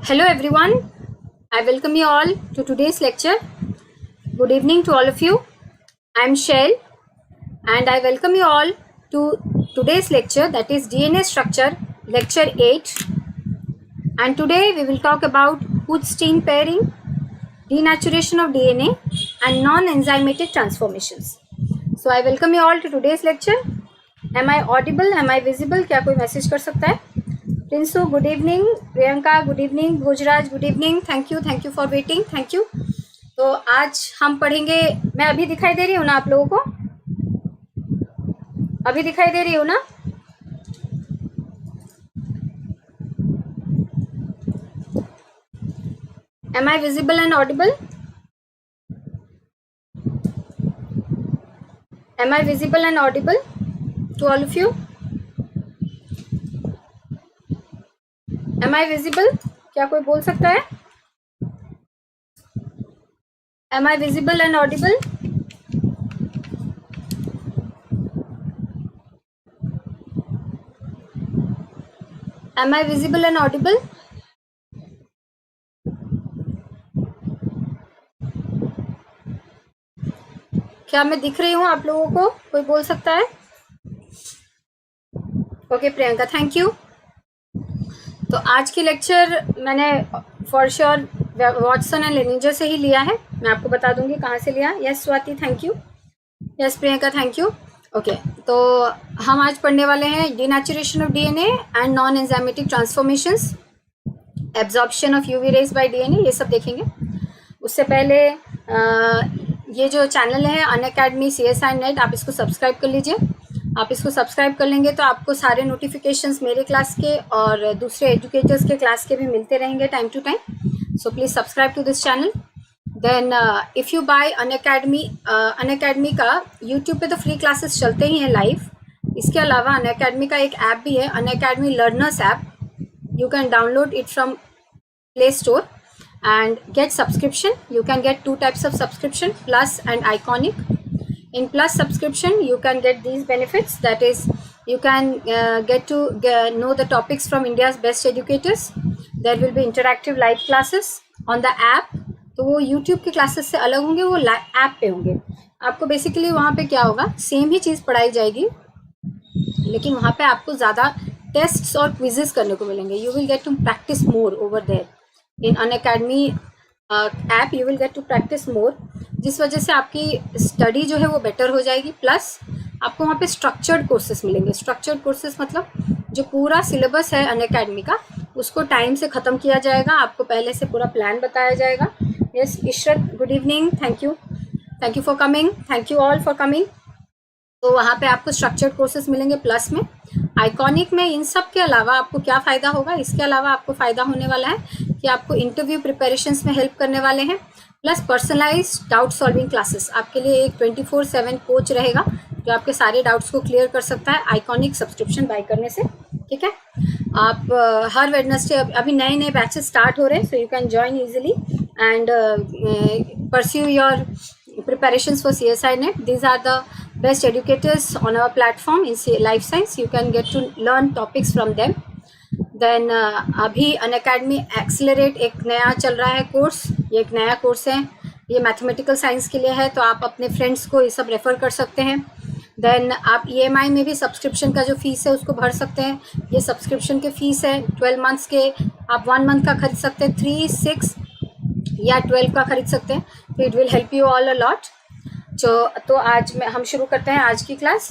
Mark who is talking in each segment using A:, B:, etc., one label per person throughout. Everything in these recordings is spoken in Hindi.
A: Hello everyone, I welcome you all to today's lecture. Good evening to all of you. I am Shell and I welcome you all to today's lecture, that is DNA structure, lecture 8. And today we will talk about Hood-Steen pairing, denaturation of DNA and non-enzymatic transformations. So I welcome you all to today's lecture. Am I audible? Am I visible? क्या कोई मैसेज कर सकता है? Prinsu good evening, Priyanka good evening, Bhojraj good evening, thank you for waiting, thank you. तो आज हम पढ़ेंगे, मैं अभी दिखाई दे रही हूँ ना आप लोगों को? अभी दिखाई दे रही हूँ ना? Am I visible and audible? Am I visible and audible to all of you? Am I visible? क्या कोई बोल सकता है? Am I visible and audible? Am I visible and audible? क्या मैं दिख रही हूँ आप लोगों को? कोई बोल सकता है? Okay Priyanka, thank you. तो आज की लेक्चर मैंने फॉर श्योर वॉटसन एंड लिनिजर से ही लिया है। मैं आपको बता दूंगी कहाँ से लिया। Yes Swati, thank you. Yes Priyanka, thank you. Okay, तो हम आज पढ़ने वाले हैं denaturation of DNA and non enzymatic transformations, absorption of UV raise bye DNA, ये सब देखेंगे। उससे पहले ये जो चैनल है अनअकैडमी CSI नेट, आप इसको सब्सक्राइब कर लीजिए। आप इसको सब्सक्राइब कर लेंगे तो आपको सारे नोटिफिकेशंस मेरे क्लास के और दूसरे एजुकेटर्स के क्लास के भी मिलते रहेंगे time to time. So please subscribe to this channel. Then if you buy Unacademy का यूट्यूब पे तो फ्री क्लासेस चलते ही हैं लाइव। इसके अलावा अनअकैडमी का एक ऐप भी है, Unacademy learners app. You can download it from play store and get subscription. You can get two types of subscription, Plus and Iconic. In Plus subscription you can get these benefits, that is you can get to know the topics from India's best educators. There will be interactive live classes on the app. तो वो YouTube के क्लासेस से अलग होंगे, वो ऐप पे होंगे। आपको बेसिकली वहाँ पे क्या होगा, सेम ही चीज़ पढ़ाई जाएगी लेकिन वहाँ पे आपको ज़्यादा टेस्ट्स और क्विजेस करने को मिलेंगे। You will get to practice more over there. In Unacademy app you will get to practice more, जिस वजह से आपकी स्टडी जो है वो बेटर हो जाएगी। प्लस आपको वहाँ पे स्ट्रक्चर्ड कोर्सेज मिलेंगे। स्ट्रक्चर्ड कोर्सेज मतलब जो पूरा सिलेबस है अनअकैडमी का उसको टाइम से ख़त्म किया जाएगा, आपको पहले से पूरा प्लान बताया जाएगा। Yes Ishrat, good evening, thank you for coming, thank you all for coming. तो वहाँ पे आपको स्ट्रक्चर्ड कोर्सेज मिलेंगे प्लस में। आइकॉनिक में इन सब के अलावा आपको क्या फ़ायदा होगा, इसके अलावा आपको फ़ायदा होने वाला है कि आपको इंटरव्यू प्रिपरेशंस में हेल्प करने वाले हैं। Plus personalised doubt solving classes, आपके लिए एक 24/7 कोच रहेगा जो आपके सारे डाउट्स को क्लियर कर सकता है आइकॉनिक सब्सक्रिप्शन बाय करने से। ठीक है, आप हर वेडनेसडे, अभी नए बैचेस स्टार्ट हो रहे हैं, so you can join easily and pursue your preparations for CSI net. These are the best educators on our platform in life science. You can get to learn topics from them. Then अभी अनअकैडमी एक्सेलरेट एक नया चल रहा है कोर्स। ये एक नया कोर्स है, ये मैथमेटिकल साइंस के लिए है, तो आप अपने फ्रेंड्स को ये सब रेफ़र कर सकते हैं। देन आप EMI में भी सब्सक्रिप्शन का जो फीस है उसको भर सकते हैं। ये सब्सक्रिप्शन के फीस है 12 मंथ्स के, आप 1 मंथ का खरीद सकते हैं, 3, 6 या 12 का खरीद सकते हैं। तो it will help you all a lot. तो आज हम शुरू करते हैं आज की क्लास।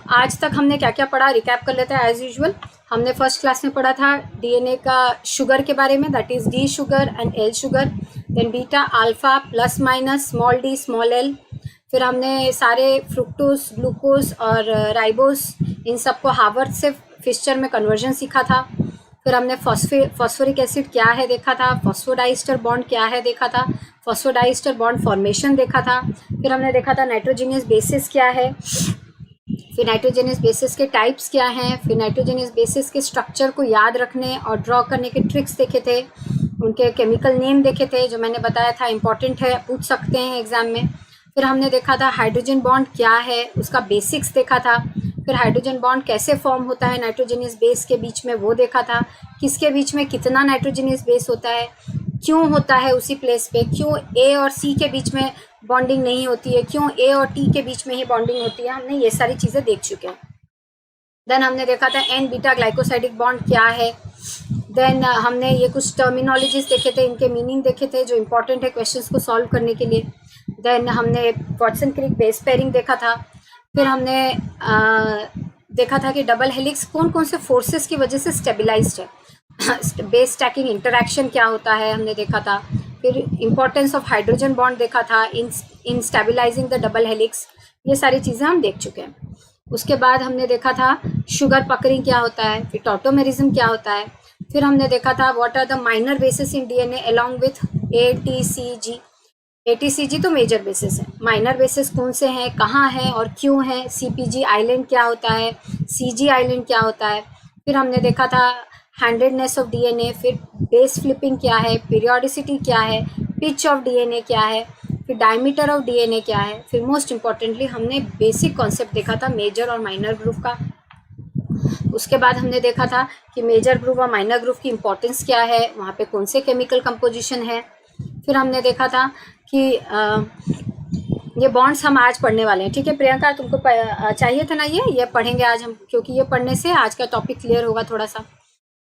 A: आज तक हमने क्या क्या पढ़ा, रिकैप कर लेते हैं एज यूजुअल। हमने फर्स्ट क्लास में पढ़ा था डीएनए का शुगर के बारे में, that is D sugar and L sugar, then beta, alpha, plus minus, small D, small L. फिर हमने सारे फ्रुक्टोज, ग्लूकोज और राइबोज, इन सबको हार्वर्ड से फिशर में कन्वर्जन सीखा था। फिर हमने फॉस्फोरिक एसिड क्या है देखा था, फॉस्फोडाइस्टर बॉन्ड क्या है देखा था, फॉस्फोडाइस्टर बॉन्ड फॉर्मेशन देखा था। फिर हमने देखा था नाइट्रोजनियस बेसिस क्या है, फिर नाइट्रोजनियस बेसिस के टाइप्स क्या हैं, फिर नाइट्रोजनियस बेसिस के स्ट्रक्चर को याद रखने और ड्रॉ करने के ट्रिक्स देखे थे, उनके केमिकल नेम देखे थे जो मैंने बताया था इंपॉर्टेंट है, पूछ सकते हैं एग्जाम में। फिर हमने देखा था हाइड्रोजन बॉन्ड क्या है, उसका बेसिक्स देखा था। फिर हाइड्रोजन बॉन्ड कैसे फॉर्म होता है नाइट्रोजनियस बेस के बीच में, वो देखा था। किसके बीच में कितना नाइट्रोजनियस बेस होता है, क्यों होता है उसी प्लेस पे, क्यों ए और सी के बीच में बॉन्डिंग नहीं होती है, क्यों ए और टी के बीच में ही बॉन्डिंग होती है, हमने ये सारी चीज़ें देख चुके हैं। देन हमने देखा था एन बीटा ग्लाइकोसाइडिक बॉन्ड क्या है। देन हमने ये कुछ टर्मिनोलॉजीज देखे थे, इनके मीनिंग देखे थे जो इंपॉर्टेंट है क्वेश्चंस को सॉल्व करने के लिए। देन हमने वॉटसन क्रिक बेस पेयरिंग देखा था। फिर हमने देखा था कि डबल हेलिक्स कौन कौन से फोर्सेस की वजह से स्टेबिलाइज्ड है। बेस स्टैकिंग इंटरैक्शन क्या होता है हमने देखा था। फिर इंपॉर्टेंस ऑफ हाइड्रोजन बॉन्ड देखा था इन स्टेबिलाइजिंग द डबल हेलिक्स। ये सारी चीज़ें हम देख चुके हैं। उसके बाद हमने देखा था शुगर पकरिंग क्या होता है, फिर टॉटोमेरिज्म क्या होता है। फिर हमने देखा था what are the minor bases in DNA along with ATCG। ATCG तो मेजर बेसिस है, माइनर बेसिस कौन से हैं, कहाँ हैं और क्यों हैं। CPG आइलैंड क्या होता है, CG आइलैंड क्या होता है। फिर हमने देखा था हैंडेडनेस ऑफ डीएनए, फिर बेस फ्लिपिंग क्या है, पीरियोडिसिटी क्या है, पिच ऑफ डीएनए क्या है, फिर डायमीटर ऑफ डीएनए क्या है। फिर मोस्ट इंपॉर्टेंटली हमने बेसिक कॉन्सेप्ट देखा था मेजर और माइनर ग्रुप का। उसके बाद हमने देखा था कि मेजर ग्रुप और माइनर ग्रुप की इंपॉर्टेंस क्या है, वहाँ पे कौन से केमिकल कंपोजिशन है। फिर हमने देखा था कि ये बॉन्ड्स हम आज पढ़ने वाले हैं। ठीक है प्रियंका, तुमको चाहिए था ना ये पढ़ेंगे आज हम, क्योंकि ये पढ़ने से आज का टॉपिक क्लियर होगा थोड़ा सा।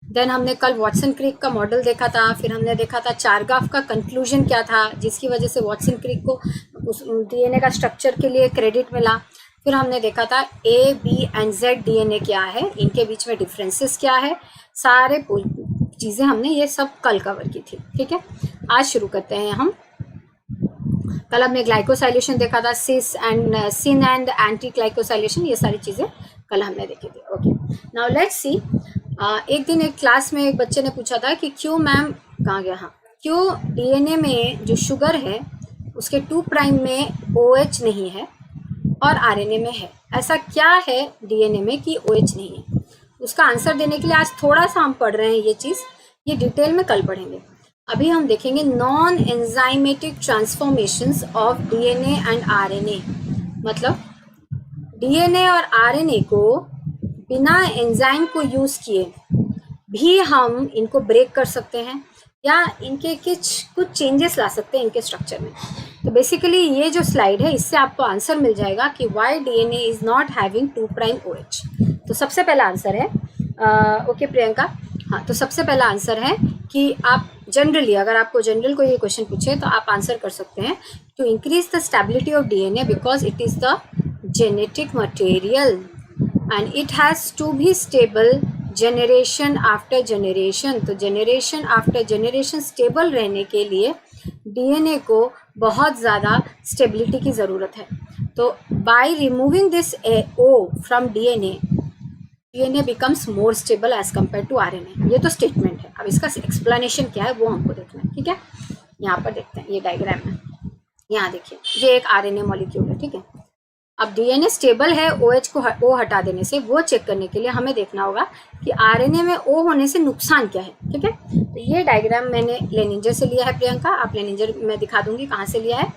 A: देन हमने कल वॉटसन क्रिक का मॉडल देखा था। फिर हमने देखा था चारगाफ का कंक्लूजन क्या था जिसकी वजह से वॉटसन क्रिक को उस डीएनए का स्ट्रक्चर के लिए क्रेडिट मिला। फिर हमने देखा था A, B and Z DNA क्या है, इनके बीच में डिफरेंसेस क्या है, सारे चीज़ें हमने ये सब कल कवर की थी। ठीक है, आज शुरू करते हैं हम। कल हमने ग्लाइकोसाइलेशन देखा था, सिन एंड एंटी ग्लाइकोसाइलेशन, ये सारी चीज़ें कल हमने देखी थी। Okay, now let's see. एक दिन एक क्लास में एक बच्चे ने पूछा था कि क्यों मैम, कहाँ गया, हाँ, क्यों डीएनए में जो शुगर है उसके 2 प्राइम में OH नहीं है और आरएनए में है। ऐसा क्या है डीएनए में कि OH नहीं है? उसका आंसर देने के लिए आज थोड़ा सा हम पढ़ रहे हैं ये चीज़, ये डिटेल में कल पढ़ेंगे। अभी हम देखेंगे non enzymatic transformations of DNA and RNA. मतलब डीएनए और आरएनए को बिना एंजाइम को यूज़ किए भी हम इनको ब्रेक कर सकते हैं या इनके कुछ चेंजेस ला सकते हैं इनके स्ट्रक्चर में। तो बेसिकली ये जो स्लाइड है इससे आपको आंसर मिल जाएगा कि why DNA is not having 2 prime OH। तो सबसे पहला आंसर है ओके प्रियंका, हाँ, तो सबसे पहला आंसर है कि आप जनरली, अगर आपको जनरल को ये क्वेश्चन पूछे तो आप आंसर कर सकते हैं to increase the stability of DNA because it is the genetic material and it has to be stable generation after generation. तो जनरेशन आफ्टर जनरेशन स्टेबल रहने के लिए डीएनए को बहुत ज़्यादा स्टेबिलिटी की ज़रूरत है। तो by removing this O from DNA becomes more stable as compare to RNA. ये तो स्टेटमेंट है, अब इसका एक्सप्लेनेशन क्या है वो हमको देखना है। ठीक है, यहाँ पर देखते हैं ये डायग्राम में, यहाँ देखिए ये एक आरएनए मॉलिक्यूल है। ठीक है, अब डीएनए स्टेबल है OH को O हटा देने से, वो चेक करने के लिए हमें देखना होगा कि आरएनए में O होने से नुकसान क्या है। ठीक है, तो ये डायग्राम मैंने लेनिंजर से लिया है प्रियंका, आप लेनिंजर मैं दिखा दूंगी कहाँ से लिया है,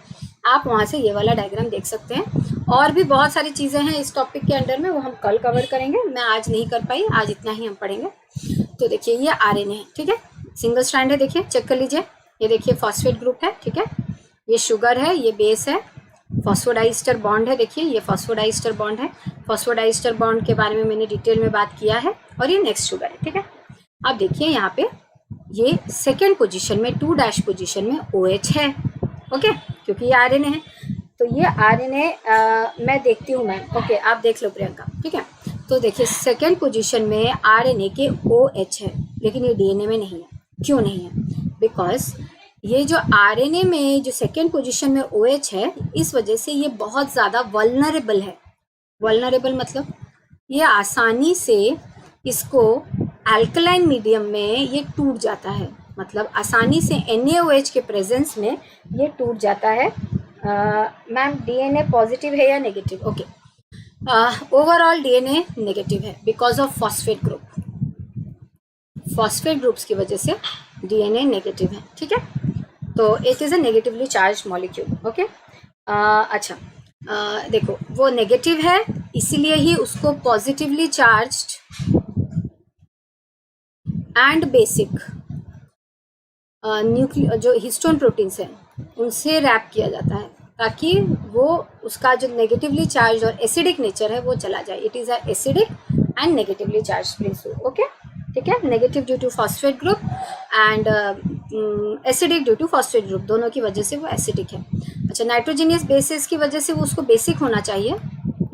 A: आप वहाँ से ये वाला डायग्राम देख सकते हैं। और भी बहुत सारी चीज़ें हैं इस टॉपिक के अंडर में, वो हम कल कवर करेंगे, मैं आज नहीं कर पाई, आज इतना ही हम पढ़ेंगे। तो देखिए ये आरएनए है। ठीक है, सिंगल स्ट्रैंड है, देखिए चेक कर लीजिए, ये देखिए फॉस्फेट ग्रुप है। ठीक है, ये शुगर है, ये बेस है, फॉस्फोडाइस्टर बॉन्ड है, देखिए ये फॉस्फोडाइस्टर बॉन्ड है। फॉस्फोडाइस्टर बॉन्ड के बारे में मैंने डिटेल में बात किया है, और ये नेक्स्ट शुगर है। ठीक है, अब देखिए यहाँ पे ये सेकेंड पोजीशन में 2' पोजीशन में OH है। ओके, क्योंकि ये आरएनए है, तो ये आरएनए मैं देखती हूँ मैम। ओके, आप देख लो प्रियंका। ठीक है, तो देखिए सेकेंड पोजीशन में आरएनए के OH है, लेकिन ये डीएनए में नहीं है। क्यों नहीं है? बिकॉज ये जो आरएनए में जो सेकेंड पोजीशन में OH है, इस वजह से ये बहुत ज़्यादा वल्नरेबल है। वल्नरेबल मतलब ये आसानी से इसको अल्कलाइन मीडियम में ये टूट जाता है, मतलब आसानी से NaOH के प्रेजेंस में ये टूट जाता है। मैम डीएनए पॉजिटिव है या negative? Okay, overall DNA negative है because of phosphate group. Phosphate groups की वजह से डीएनए नेगेटिव है। ठीक है, तो it is a negatively charged molecule. Okay, अच्छा देखो वो नेगेटिव है इसलिए ही उसको पॉजिटिवली चार्ज्ड एंड बेसिक जो हिस्टोन प्रोटीन्स हैं उनसे रैप किया जाता है, ताकि वो उसका जो नेगेटिवली चार्ज और एसिडिक नेचर है वो चला जाए. It is a acidic and negatively charge principle. Okay, ठीक है. Negative due to phosphate group and acidic due to phosphate group, दोनों की वजह से वो एसिडिक है. अच्छा, नाइट्रोजीनियस बेसिस की वजह से वो उसको बेसिक होना चाहिए.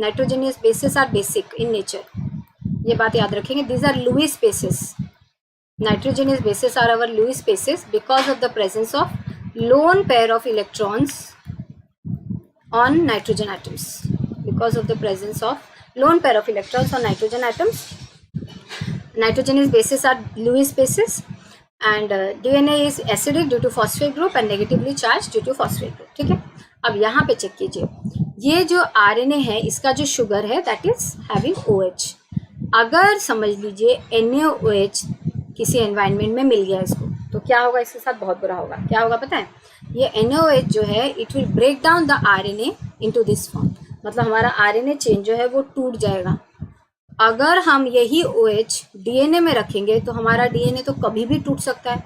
A: Nitrogenous bases are basic in nature, ये बात याद रखेंगे. These are Lewis bases. Nitrogenous bases are our Lewis bases because of the presence of lone pair of electrons on nitrogen atoms. Because of the presence of lone pair of electrons on nitrogen atoms, nitrogenous bases are Lewis bases, and DNA is acidic due to phosphate group and negatively charged due to phosphate group. ठीक है. अब यहाँ पे चेक कीजिए, ये जो RNA है इसका जो शुगर है that is having OH. अगर समझ लीजिए NaOH किसी एनवायरनमेंट में मिल गया इसको, तो क्या होगा इसके साथ? बहुत बुरा होगा. क्या होगा पता है? ये NaOH जो है it will break down the RNA into this form. मतलब हमारा RNA चेन जो है वो टूट जाएगा. अगर हम यही OH DNA में रखेंगे तो हमारा DNA तो कभी भी टूट सकता है.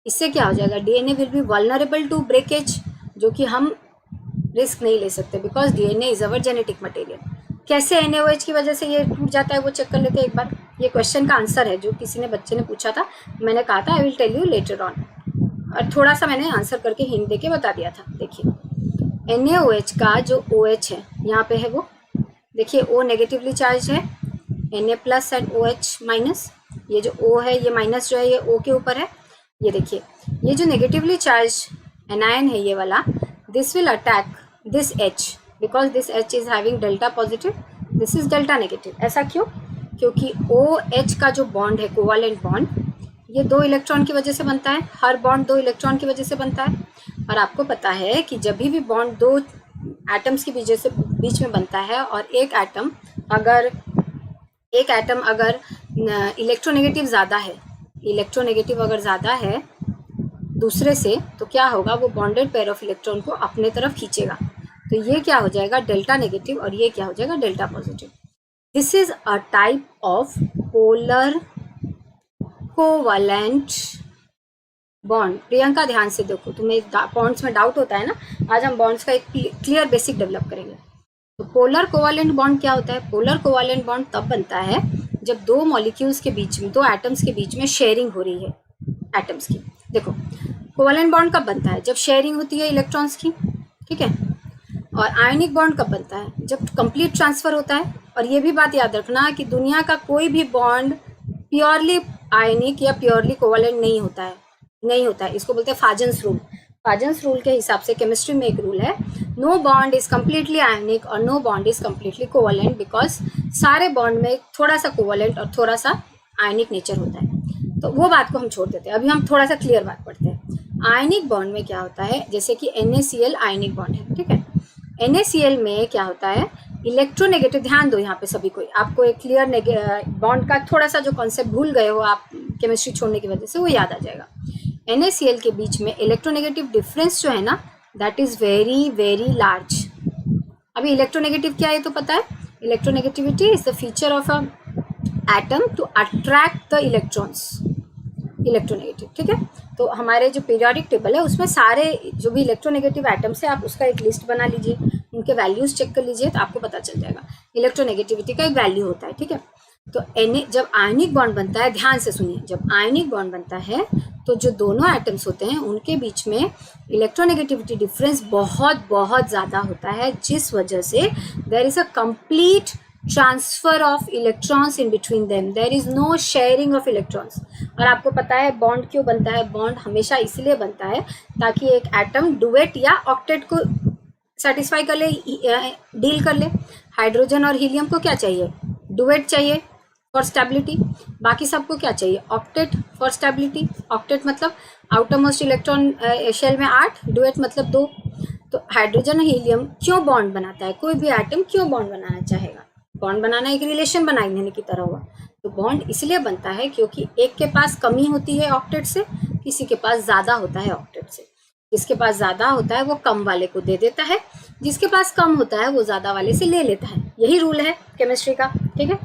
A: इससे क्या हो जाएगा? DNA will be vulnerable to breakage, जो कि हम रिस्क नहीं ले सकते because DNA is our genetic material. कैसे NaOH की वजह से ये टूट जाता है वो चेक कर लेते हैं एक बार. ये क्वेश्चन का आंसर है जो किसी ने बच्चे ने पूछा था. मैंने कहा था I will tell you later on, और थोड़ा सा मैंने आंसर करके हिंट देके बता दिया था. देखिए NaOH का जो OH है यहाँ पे है वो देखिए O नेगेटिवली चार्ज है, Na plus and OH minus. ये जो O है ये माइनस जो है ये O के ऊपर है. ये देखिए ये जो नेगेटिवली चार्ज एनायन है ये वाला, this will attack this H because this H is having delta positive, this is delta negative. ऐसा क्यों? क्योंकि OH का जो बॉन्ड है कोवालेंट बॉन्ड, ये 2 इलेक्ट्रॉन की वजह से बनता है. हर बॉन्ड 2 इलेक्ट्रॉन की वजह से बनता है. और आपको पता है कि जब भी बॉन्ड 2 एटम्स की बीच में बनता है और एक एटम अगर इलेक्ट्रोनेगेटिव ज़्यादा है दूसरे से, तो क्या होगा? वो बॉन्डेड पेयर ऑफ इलेक्ट्रॉन को अपने तरफ खींचेगा. तो ये क्या हो जाएगा? डेल्टा नेगेटिव, और ये क्या हो जाएगा? Delta positive. This is a type of polar covalent bond. Priyanka ध्यान से देखो, तुम्हें बॉन्ड्स में डाउट होता है ना, आज हम बॉन्ड्स का एक क्लियर बेसिक डेवलप करेंगे. तो पोलर कोवैलेंट बॉन्ड क्या होता है? पोलर कोवैलेंट बॉन्ड तब बनता है जब 2 मॉलिक्यूल्स के बीच में, 2 एटम्स के बीच में शेयरिंग हो रही है एटम्स की. देखो कोवैलेंट बॉन्ड कब बनता है? जब शेयरिंग होती है इलेक्ट्रॉन्स की. ठीक है. और आयनिक बॉन्ड कब बनता है? जब कंप्लीट ट्रांसफर होता है. और ये भी बात याद रखना कि दुनिया का कोई भी बॉन्ड प्योरली आयनिक या प्योरली कोवैलेंट नहीं होता है. इसको बोलते हैं फाजन्स रूल. फाजन्स रूल के हिसाब से केमिस्ट्री में एक रूल है, no bond is completely ionic और no bond is completely covalent, because सारे बॉन्ड में थोड़ा सा कोवैलेंट और थोड़ा सा आयनिक नेचर होता है. तो वो बात को हम छोड़ देते हैं. अभी हम थोड़ा सा क्लियर बात पढ़ते हैं. आयनिक बॉन्ड में क्या होता है? जैसे कि NaCl आयनिक बॉन्ड है. ठीक है. NaCl में क्या होता है? इलेक्ट्रोनेगेटिव. ध्यान दो यहाँ पे सभी को, आपको एक क्लियर बॉन्ड का थोड़ा सा जो कॉन्सेप्ट भूल गए हो आप केमिस्ट्री छोड़ने की वजह से, वो याद आ जाएगा. NaCl के बीच में इलेक्ट्रोनेगेटिव डिफरेंस जो है ना, that is very very large. अभी इलेक्ट्रोनेगेटिव क्या है तो पता है? Electronegativity is the feature of a atom to attract the electrons. Electronegative. ठीक है. तो हमारे जो पीरियोडिक टेबल है उसमें सारे जो भी इलेक्ट्रोनेगेटिव एटम्स है आप उसका एक लिस्ट बना लीजिए, उनके वैल्यूज चेक कर लीजिए, तो आपको पता चल जाएगा. इलेक्ट्रोनेगेटिविटी का एक वैल्यू होता है. ठीक है. तो जब आयनिक बॉन्ड बनता है, ध्यान से सुनिए, जब आयनिक बॉन्ड बनता है तो जो दोनों एटम्स होते हैं उनके बीच में इलेक्ट्रोनेगेटिविटी डिफरेंस बहुत बहुत ज़्यादा होता है, जिस वजह से there is a complete transfer of electrons in between them. There is no sharing of electrons. और आपको पता है बॉन्ड क्यों बनता है? बॉन्ड हमेशा इसलिए बनता है ताकि एक एटम डुएट या ऑक्टेट को सेटिस्फाई कर ले, डील कर ले. हाइड्रोजन और हीलियम को क्या चाहिए? डुएट चाहिए फॉर स्टेबिलिटी. बाकी सबको क्या चाहिए? Octet for stability. ऑक्टेट मतलब आउटर मोस्ट इलेक्ट्रॉन शेल में 8, डुएट मतलब 2. तो हाइड्रोजन और हीलियम क्यों बॉन्ड बनाता है? कोई भी एटम क्यों बॉन्ड बनाना चाहेगा? बॉन्ड बनाना एक रिलेशन बनाने की तरह हुआ. तो बॉन्ड इसलिए बनता है क्योंकि एक के पास कमी होती है ऑक्टेट से, किसी के पास ज़्यादा होता है ऑक्टेट से. जिसके पास ज़्यादा होता है वो कम वाले को दे देता है, जिसके पास कम होता है वो ज़्यादा वाले से ले लेता है. यही रूल है केमिस्ट्री का, ठीक है।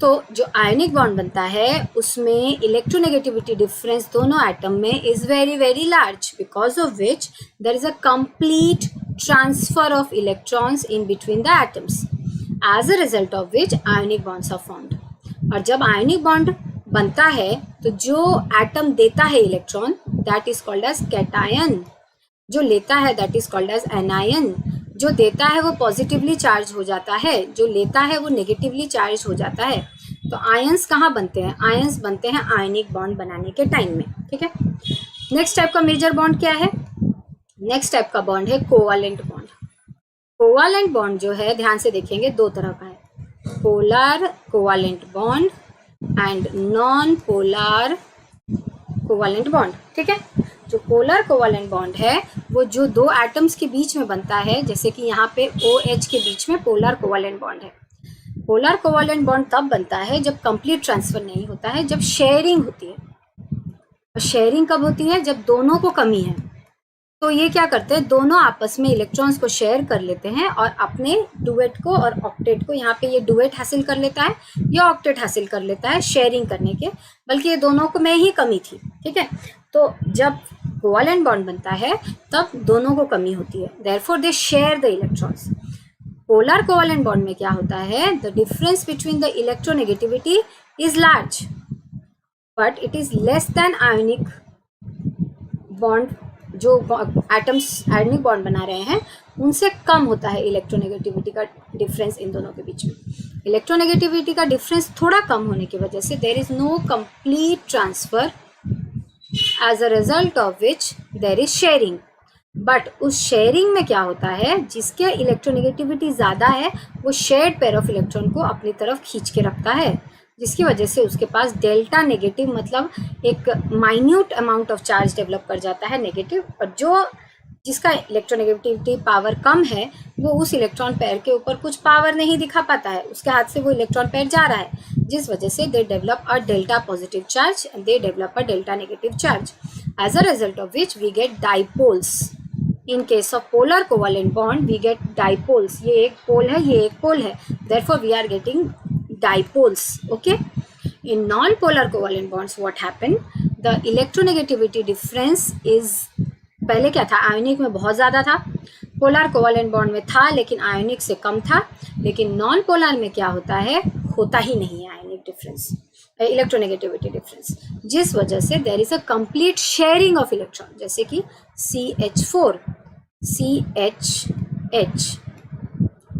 A: तो जो आयनिक बॉन्ड बनता है उसमें इलेक्ट्रोनेगेटिविटी डिफरेंस दोनों एटम में is very very large, because of which there is a complete transfer of electrons in between the atoms, as a result of which ionic bonds are formed. और जब आयनिक बॉन्ड बनता है तो जो एटम देता है electron that is called as cation, जो लेता है that is called as anion. जो देता है वो पॉजिटिवली चार्ज हो जाता है, जो लेता है वो नेगेटिवली चार्ज हो जाता है। तो आयंस कहाँ बनते हैं? आयंस बनते हैं आयनिक बॉन्ड बनाने के टाइम में, ठीक है। नेक्स्ट टाइप का मेजर बॉन्ड क्या है? नेक्स्ट टाइप का बॉन्ड है कोवालेंट बॉन्ड। कोवालेंट बॉन्ड जो है ध्यान से देखेंगे दो तरह का है, polar covalent bond and non polar covalent bond, ठीक है। जो पोलर कोवालेंट बॉन्ड है वो जो दो एटम्स के बीच में बनता है, जैसे कि यहाँ पे OH के बीच में पोलर कोवालेंट बॉन्ड है। पोलर कोवालेंट बॉन्ड तब बनता है जब कंप्लीट ट्रांसफर नहीं होता है, जब शेयरिंग होती है। और शेयरिंग कब होती है? जब दोनों को कमी है। तो ये क्या करते हैं, दोनों आपस में इलेक्ट्रॉन्स को शेयर कर लेते हैं और अपने डुएट को और ऑक्टेट को, यहाँ पे ये डुएट हासिल कर लेता है, ये ऑक्टेट हासिल कर लेता है शेयरिंग करने के, बल्कि ये दोनों को में ही कमी थी, ठीक है। तो जब कोवालेंट बॉन्ड बनता है तब दोनों को कमी होती है, therefore they share the electrons. Polar covalent bond में क्या होता है, the difference between the electronegativity is large but it is less than ionic bond. जो एटम्स आयनिक बॉन्ड बना रहे हैं उनसे कम होता है इलेक्ट्रोनेगेटिविटी का डिफरेंस इन दोनों के बीच में। इलेक्ट्रोनेगेटिविटी का डिफरेंस थोड़ा कम होने की वजह से there is no complete transfer, as a result of which there is sharing. But उस शेयरिंग में क्या होता है, जिसके इलेक्ट्रोनेगेटिविटी ज़्यादा है वो शेयर्ड पेयर ऑफ इलेक्ट्रॉन को अपनी तरफ खींच के रखता है, जिसकी वजह से उसके पास डेल्टा नेगेटिव मतलब एक minute amount of charge develop कर जाता है नेगेटिव। और जो जिसका इलेक्ट्रोनेगेटिविटी पावर कम है वो उस इलेक्ट्रॉन पेयर के ऊपर कुछ पावर नहीं दिखा पाता है, उसके हाथ से वो इलेक्ट्रॉन पेयर जा रहा है, जिस वजह से they develop a delta positive charge and they develop a delta negative charge, as a result of which we get dipoles. In case of polar covalent bond we get dipoles, ये एक पोल है ये एक पोल है, therefore we are getting dipoles, okay. In non-polar covalent bonds what happen, the electronegativity difference is, पहले क्या था, आयोनिक में बहुत ज़्यादा था, पोलर कोवालेंट बॉन्ड में था लेकिन आयोनिक से कम था, लेकिन नॉन पोलर में क्या होता है, होता ही नहीं है आयोनिक डिफरेंस, इलेक्ट्रोनेगेटिविटी डिफरेंस, जिस वजह से there is a complete sharing of electron, जैसे कि CH4 CHH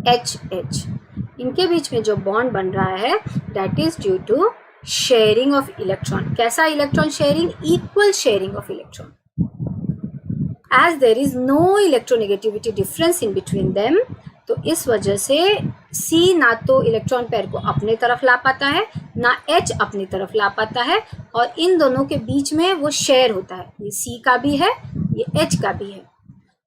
A: HH, इनके बीच में जो बॉन्ड बन रहा है that is due to sharing of electron. कैसा electron sharing? Equal sharing of electron, as there is no electronegativity difference in between them. तो इस वजह से C ना तो इलेक्ट्रॉन पेयर को अपने तरफ ला पाता है ना H अपनी तरफ ला पाता है, और इन दोनों के बीच में वो शेयर होता है, ये C का भी है ये H का भी है।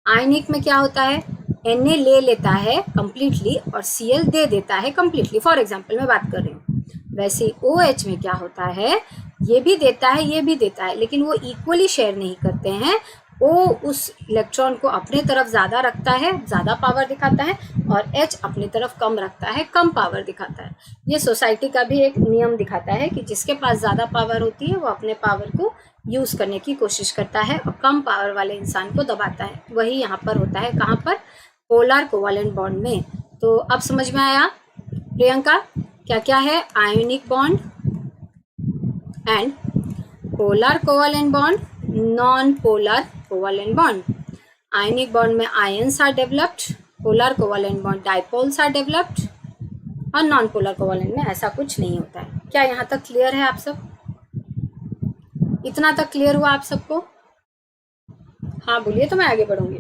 A: आयनिक में क्या होता है, Na ले लेता है कंप्लीटली और Cl दे देता है कंप्लीटली, फॉर एग्जांपल मैं बात कर रही हूँ। वैसे OH में क्या होता है, ये भी देता है ये भी देता है, लेकिन वो इक्वली शेयर नहीं करते हैं, वो उस इलेक्ट्रॉन को अपने तरफ ज़्यादा रखता है, ज़्यादा पावर दिखाता है, और H अपनी तरफ कम रखता है, कम पावर दिखाता है। ये सोसाइटी का भी एक नियम दिखाता है कि जिसके पास ज़्यादा पावर होती है वो अपने पावर को यूज़ करने की कोशिश करता है और कम पावर वाले इंसान को दबाता है। वही यहाँ पर होता है, कहाँ पर, पोलर कोवालेंट बॉन्ड में। तो अब समझ में आया प्रियंका क्या क्या है, ionic bond and polar covalent bond, non polar covalent bond. Ionic bond में ions are developed, polar covalent bond dipoles are developed, और नॉन पोलर कोवालेंट में ऐसा कुछ नहीं होता है। क्या यहाँ तक क्लियर है आप सब? इतना तक क्लियर हुआ आप सबको? हाँ बोलिए तो मैं आगे बढ़ूंगी।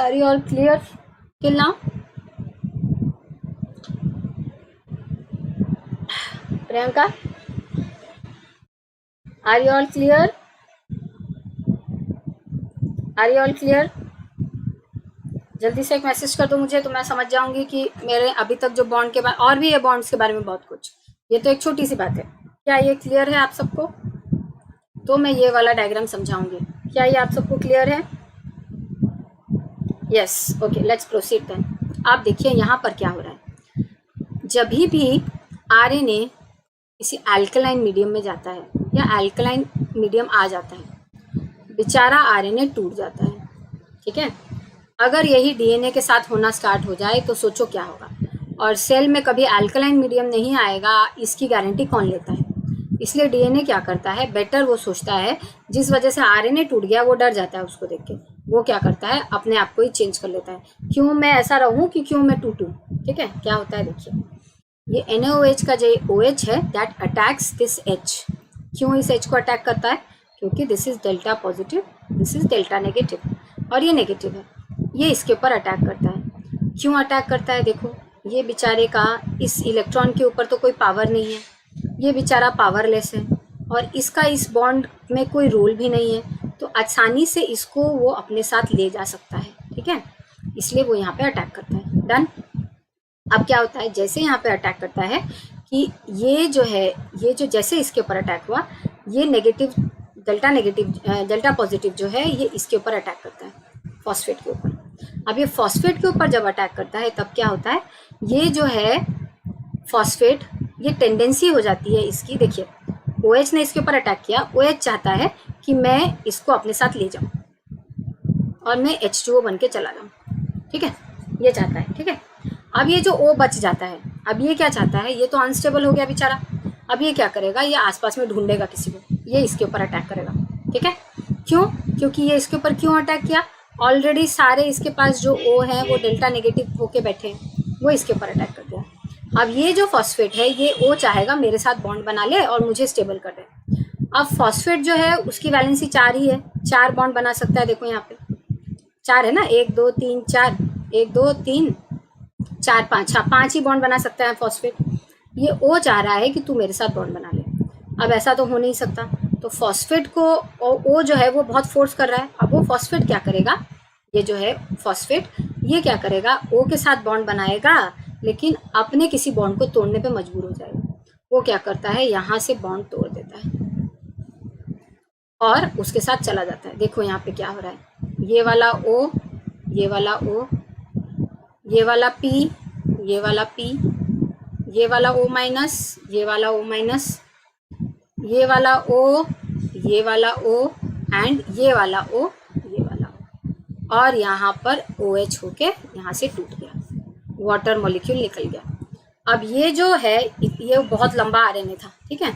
A: Are you all clear till now? Priyanka, are you all clear? Are you all clear? जल्दी से एक मैसेज कर दो मुझे तो मैं समझ जाऊंगी कि मेरे अभी तक जो बॉन्ड के बारे, और भी है बॉन्ड्स के बारे में बहुत कुछ, ये तो एक छोटी सी बात है। क्या ये क्लियर है आप सबको? तो मैं ये वाला डायग्राम समझाऊंगी। क्या ये आप सबको क्लियर है? Yes, okay, let's proceed then. आप देखिए यहाँ पर क्या हो रहा है। जब भी आरएनए किसी अल्कलाइन मीडियम में जाता है या अल्कलाइन मीडियम आ जाता है, बेचारा आरएनए टूट जाता है। ठीक है, अगर यही डीएनए के साथ होना स्टार्ट हो जाए तो सोचो क्या होगा। और सेल में कभी अल्कलाइन मीडियम नहीं आएगा, इसकी गारंटी कौन लेता है? इसलिए डीएनए क्या करता है, बेटर वो सोचता है, जिस वजह से आरएनए टूट गया वो डर जाता है उसको देख के, वो क्या करता है, अपने आप को ही चेंज कर लेता है। क्यों मैं ऐसा रहूं कि क्यों मैं टूटूं? ठीक है, क्या होता है देखिए, ये NaOH का जो OH है दैट अटैक्स दिस H। क्यों इस H को अटैक करता है? क्योंकि this is delta positive, this is delta negative और ये नेगेटिव है, ये इसके ऊपर अटैक करता है। क्यों अटैक करता है? देखो, ये बेचारे का इस इलेक्ट्रॉन के ऊपर तो कोई पावर नहीं है, ये बेचारा पावरलेस है और इसका इस बॉन्ड में कोई रोल भी नहीं है, तो आसानी से इसको वो अपने साथ ले जा सकता है। ठीक है, इसलिए वो यहाँ पे अटैक करता है। डन। अब क्या होता है, जैसे यहाँ पे अटैक करता है कि ये जो है, ये जो जैसे इसके ऊपर अटैक हुआ, ये नेगेटिव डेल्टा पॉजिटिव जो है ये इसके ऊपर अटैक करता है, फॉस्फेट के ऊपर। अब ये फॉस्फेट के ऊपर जब अटैक करता है तब क्या होता है, ये जो है फॉस्फेट, ये टेंडेंसी हो जाती है इसकी, देखिए OH ने इसके ऊपर अटैक किया, OH चाहता है कि मैं इसको अपने साथ ले जाऊं और मैं H2O बन के चला जाऊं। ठीक है, ये चाहता है। ठीक है, अब ये जो O बच जाता है, अब ये क्या चाहता है, ये तो अनस्टेबल हो गया बेचारा, अब ये क्या करेगा, ये आसपास में ढूंढेगा किसी को, ये इसके ऊपर अटैक करेगा। ठीक है, क्यों? क्योंकि ये इसके ऊपर क्यों अटैक किया, ऑलरेडी सारे इसके पास जो O हैं वो डेल्टा नेगेटिव होके बैठे हैं, वो इसके ऊपर अटैक कर दिया। अब ये जो फॉस्फेट है, ये O चाहेगा मेरे साथ बॉन्ड बना ले और मुझे स्टेबल कर दे। अब फॉस्फेट जो है उसकी वैलेंसी 4 ही है, 4 बॉन्ड बना सकता है। देखो यहाँ पे 4 है ना, 1 2 3 4, 1 2 3 4 5, हाँ 5 ही बॉन्ड बना सकता है फॉस्फेट। ये O चाह रहा है कि तू मेरे साथ बॉन्ड बना ले, अब ऐसा तो हो नहीं सकता, तो फॉस्फेट को O जो है वो बहुत फोर्स कर रहा है। अब वो फॉस्फेट क्या करेगा, ये जो है फॉस्फेट, ये क्या करेगा, O के साथ बॉन्ड बनाएगा लेकिन अपने किसी बॉन्ड को तोड़ने पे मजबूर हो जाएगा। वो क्या करता है, यहाँ से बॉन्ड तोड़ देता है और उसके साथ चला जाता है। देखो यहाँ पे क्या हो रहा है, ये वाला O, ये वाला O, ये वाला P, ये वाला P, ये वाला O माइनस, ये वाला O माइनस, ये वाला O, ये वाला O एंड ये वाला O, ये वाला O, और यहाँ पर OH होके यहाँ से टूट गया, वाटर मॉलिक्यूल निकल गया। अब ये जो है, ये बहुत लंबा आरएनए था। ठीक है,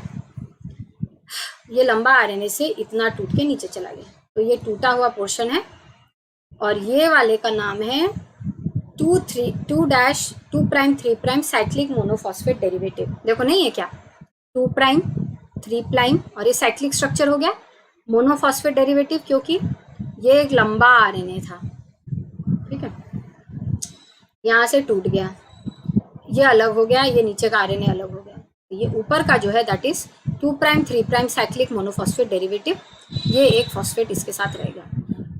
A: ये लंबा आरएनए से इतना टूट के नीचे चला गया, तो ये टूटा हुआ पोर्शन है और ये वाले का नाम है 2'3' साइक्लिक मोनोफॉस्फेट डेरिवेटिव। देखो नहीं है क्या, 2', 3' और ये साइक्लिक स्ट्रक्चर हो गया, मोनोफॉस्फेट डेरिवेटिव, क्योंकि ये एक लंबा आरएनए था। ठीक है, यहाँ से टूट गया, ये अलग हो गया, ये नीचे का आरएनए अलग हो गया, ये ऊपर का जो है that is 2', 3' cyclic monophosphate derivative, ये एक फॉस्फेट इसके साथ रहेगा।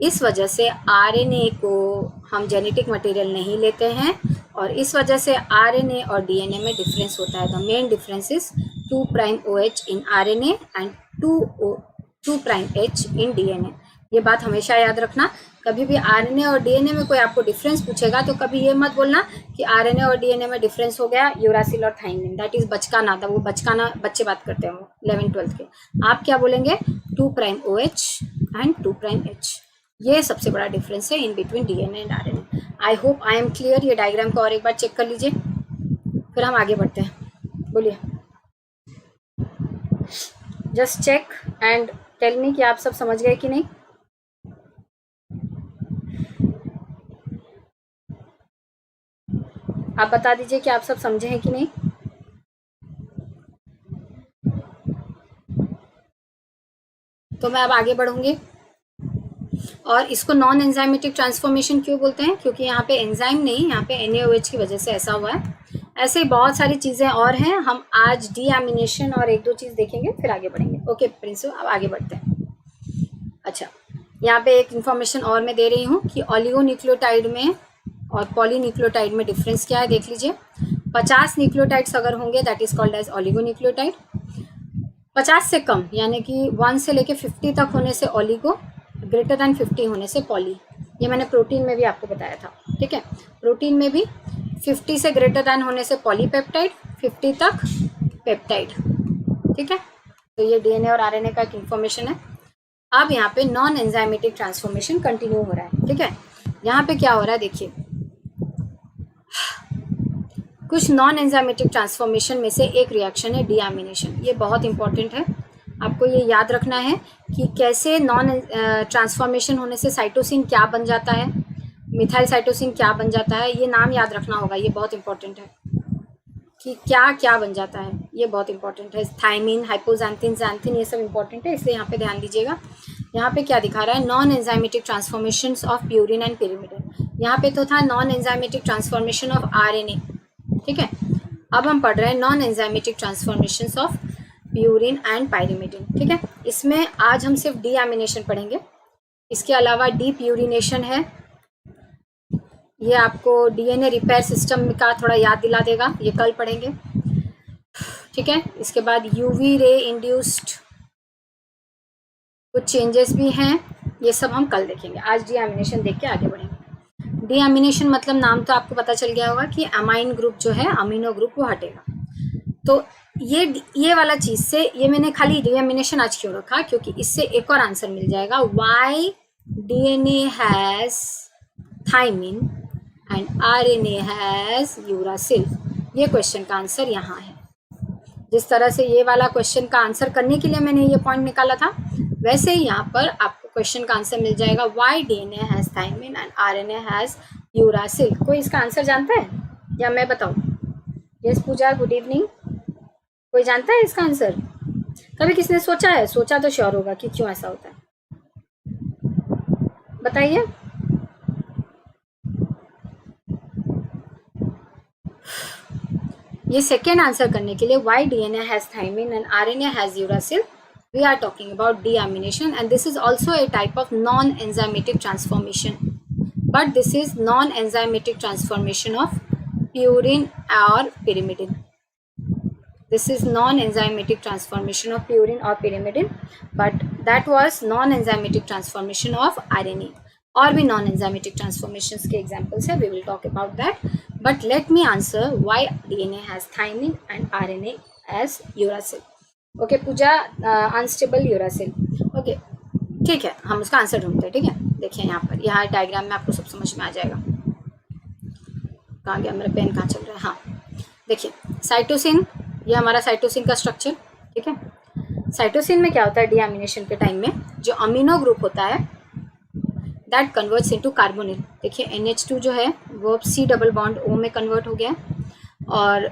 A: इस वजह से आरएनए को हम जेनेटिक मटेरियल नहीं लेते हैं और इस वजह से आरएनए और डीएनए में डिफरेंस होता है। The main difference is 2'OH in RNA and 2'H in DNA. ये बात हमेशा याद रखना, कभी भी आरएनए और डीएनए में कोई आपको डिफरेंस पूछेगा तो कभी ये मत बोलना कि आरएनए और डीएनए में डिफरेंस हो गया यूरासिल और थाइमिन, दैट इज बचकाना था, वो बचकाना बच्चे बात करते हैं वो 11th-12th के। आप क्या बोलेंगे, 2'OH एंड 2'H, ये सबसे बड़ा डिफरेंस है in between DNA and RNA. I hope I am clear. ये डायग्राम को और एक बार चेक कर लीजिए, फिर हम आगे बढ़ते हैं। बोलिए, just check and tell me कि आप सब समझ गए कि नहीं। आप बता दीजिए कि आप सब समझे हैं कि नहीं। तो मैं अब आगे बढ़ूंगी। और इसको नॉन एंजाइमेटिक ट्रांसफॉर्मेशन क्यों बोलते हैं, क्योंकि यहाँ पे एंजाइम नहीं, यहाँ पे NaOH की वजह से ऐसा हुआ है। ऐसे ही बहुत सारी चीज़ें और हैं, हम आज डीएमिनेशन और एक दो चीज़ देखेंगे फिर आगे बढ़ेंगे। ओके प्रिंसो, अब आगे बढ़ते हैं। अच्छा, यहाँ पे एक इन्फॉर्मेशन और मैं दे रही हूँ कि ऑलिगोन्यूक्लियोटाइड में और पॉलीन्यूक्लियोटाइड में डिफरेंस क्या है देख लीजिए। 50 न्यूक्लियोटाइड्स अगर होंगे that is called as oligonucleotide. 50 से कम यानी कि 1 से लेके 50 तक होने से ऑलिगो, ग्रेटर देन 50 होने से पॉली। ये मैंने प्रोटीन में भी आपको बताया था। ठीक है, प्रोटीन में भी 50 से ग्रेटर देन होने से पॉलीपेप्टाइड, 50 तक पेप्टाइड। ठीक है, तो ये डीएनए और आरएनए का एक इंफॉर्मेशन है। अब यहाँ पे नॉन एंजाइमेटिक ट्रांसफॉर्मेशन कंटिन्यू हो रहा है। ठीक है, यहाँ पे क्या हो रहा है देखिए, कुछ नॉन एंजाइमेटिक ट्रांसफॉर्मेशन में से एक रिएक्शन है डीएमिनेशन। ये बहुत इंपॉर्टेंट है, आपको ये याद रखना है कि कैसे नॉन ट्रांसफॉर्मेशन होने से साइटोसिन क्या बन जाता है, मिथाइल साइटोसिन क्या बन जाता है, ये नाम याद रखना होगा। ये बहुत इंपॉर्टेंट है कि क्या क्या बन जाता है, ये बहुत इंपॉर्टेंट है। थायमिन, हाइपोजैंथिन, जैंथिन, ये सब इंपॉर्टेंट है, इसलिए यहाँ पे ध्यान दीजिएगा। यहाँ पे क्या दिखा रहा है, non enzymatic transformations of purine and pyrimidine. यहाँ पे तो था non enzymatic transformation of RNA. ठीक है, अब हम पढ़ रहे हैं non enzymatic transformations of purine and pyrimidine. ठीक है, इसमें आज हम सिर्फ डीएमिनेशन पढ़ेंगे, इसके अलावा डीप्यूरिनेशन है, ये आपको डीएनए रिपेयर सिस्टम का थोड़ा याद दिला देगा, ये कल पढ़ेंगे। ठीक है, इसके बाद यूवी रे इंड्यूस्ड कुछ चेंजेस भी हैं, ये सब हम कल देखेंगे। आज डीएमिनेशन देख के आगे बढ़ेंगे। डीएमिनेशन मतलब नाम तो आपको पता चल गया होगा कि अमाइन ग्रुप जो है, अमीनो ग्रुप, वो हटेगा। तो ये वाला चीज से, ये मैंने खाली डीएमिनेशन आज क्यों रखा, क्योंकि इससे एक और आंसर मिल जाएगा, why DNA has thymine and RNA has uracil. ये क्वेश्चन का आंसर यहाँ है। जिस तरह से ये वाला क्वेश्चन का आंसर करने के लिए मैंने ये पॉइंट निकाला था, वैसे ही यहाँ पर आपको क्वेश्चन का आंसर मिल जाएगा, why DNA has thymine and RNA has uracil. कोई इसका आंसर जानता है या मैं बताऊँ? Yes Pooja, good evening. कोई जानता है इसका आंसर? कभी किसने सोचा है? सोचा तो श्योर होगा कि क्यों ऐसा होता है, बताइए। ये सेकेंड आंसर करने के लिए, why DNA has thymine and RNA has uracil, we are talking about deamination, and this is also a type of non-enzymatic transformation, but this is non-enzymatic transformation of purine or pyrimidine. This is non-enzymatic transformation of purine or pyrimidine, but that was non-enzymatic transformation of RNA. और भी non-enzymatic transformations के examples है, we will talk about that. But let me answer why DNA has thymine and RNA as uracil. Okay Pooja, unstable uracil. Okay ठीक है, हम उसका आंसर ढूंढते हैं। ठीक है, देखिए यहाँ पर, यहाँ डायग्राम में आपको सब समझ में आ जाएगा। कहाँ गया मेरा पेन, कहाँ चल रहा है? हाँ देखिए, साइटोसिन, ये हमारा साइटोसिन का स्ट्रक्चर। ठीक है, साइटोसिन में क्या होता है डीएमिनेशन के टाइम में, जो अमीनो ग्रुप होता है दैट कन्वर्ट्स इनटू कार्बोनिल। देखिए NH2 जो है वो C डबल बॉन्ड O में कन्वर्ट हो गया, और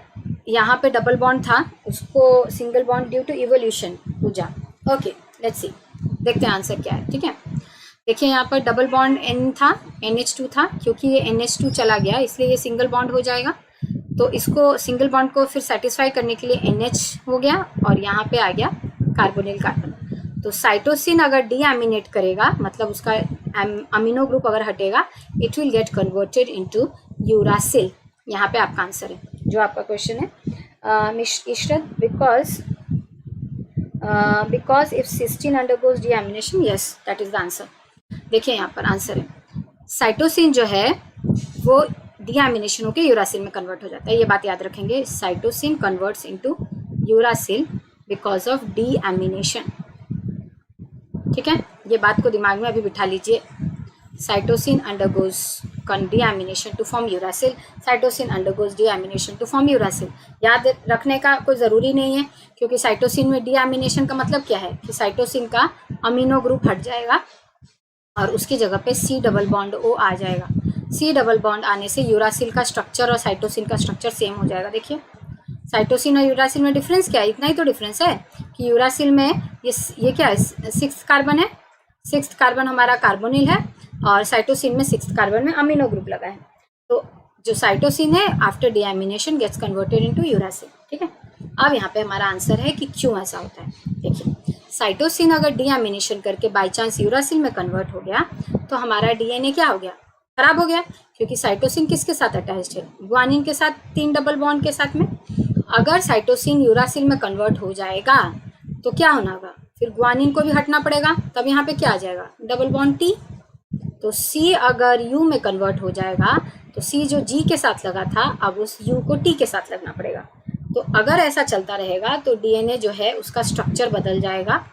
A: यहाँ पे डबल बॉन्ड था, उसको single bond due to evolution. Pooja okay, let's see, देखते हैं आंसर क्या है। ठीक है, देखिए यहाँ पर डबल बॉन्ड N था, NH2 था, क्योंकि ये NH2 चला गया इसलिए ये सिंगल बॉन्ड हो जाएगा। तो इसको सिंगल बॉन्ड को फिर सेटिस्फाई करने के लिए NH हो गया, और यहाँ पे आ गया कार्बोनिल कार्बन। तो साइटोसिन अगर डीएमिनेट करेगा, मतलब उसका अमीनो ग्रुप अगर हटेगा, it will get converted into uracil. यहाँ पे आपका आंसर है, जो आपका क्वेश्चन है Ishrat, because if cysteine undergoes deamination, yes that is the answer. देखिए यहाँ पर आंसर है, साइटोसिन जो है वो डीएमिनेशन होकर यूरासिल में कन्वर्ट हो जाता है। ये बात याद रखेंगे, cytosine converts into uracil because of deamination. ठीक है, ये बात को दिमाग में अभी बिठा लीजिए। Cytosine undergoes deamination to form uracil, cytosine undergoes deamination to form uracil। याद रखने का कोई ज़रूरी नहीं है, क्योंकि साइटोसिन में डीएमिनेशन का मतलब क्या है कि साइटोसिन का अमीनो ग्रुप हट जाएगा और उसकी जगह पे C डबल बॉन्ड O आ जाएगा। C डबल बॉन्ड आने से यूरासिल का स्ट्रक्चर और साइटोसिन का स्ट्रक्चर सेम हो जाएगा। देखिए साइटोसिन और यूरासिल में डिफरेंस क्या है? इतना ही तो डिफरेंस है कि यूरासिल में ये क्या है, 6th कार्बन है, 6th कार्बन हमारा कार्बोनिल है, और साइटोसिन में 6th कार्बन में अमीनो ग्रुप लगा है। तो जो साइटोसिन है after deamination gets converted into uracil. ठीक है, अब यहाँ पे हमारा आंसर है कि क्यों ऐसा होता है। देखिए साइटोसिन अगर डीएमिनेशन करके बाई चांस यूरासिल में कन्वर्ट हो गया तो हमारा डीएनए क्या हो गया, खराब हो गया, क्योंकि साइटोसिन किसके साथ अटैच्ड है, ग्वानिन के साथ, 3 डबल बॉन्ड के साथ में। अगर साइटोसिन यूरासिल में कन्वर्ट हो जाएगा तो क्या होना होगा, फिर ग्वानिन को भी हटना पड़ेगा, तब यहाँ पे क्या आ जाएगा, डबल बॉन्ड T। तो C अगर U में कन्वर्ट हो जाएगा तो C जो G के साथ लगा था अब उस U को T के साथ लगना पड़ेगा। तो अगर ऐसा चलता रहेगा तो DNA जो है उसका स्ट्रक्चर बदल जाएगा,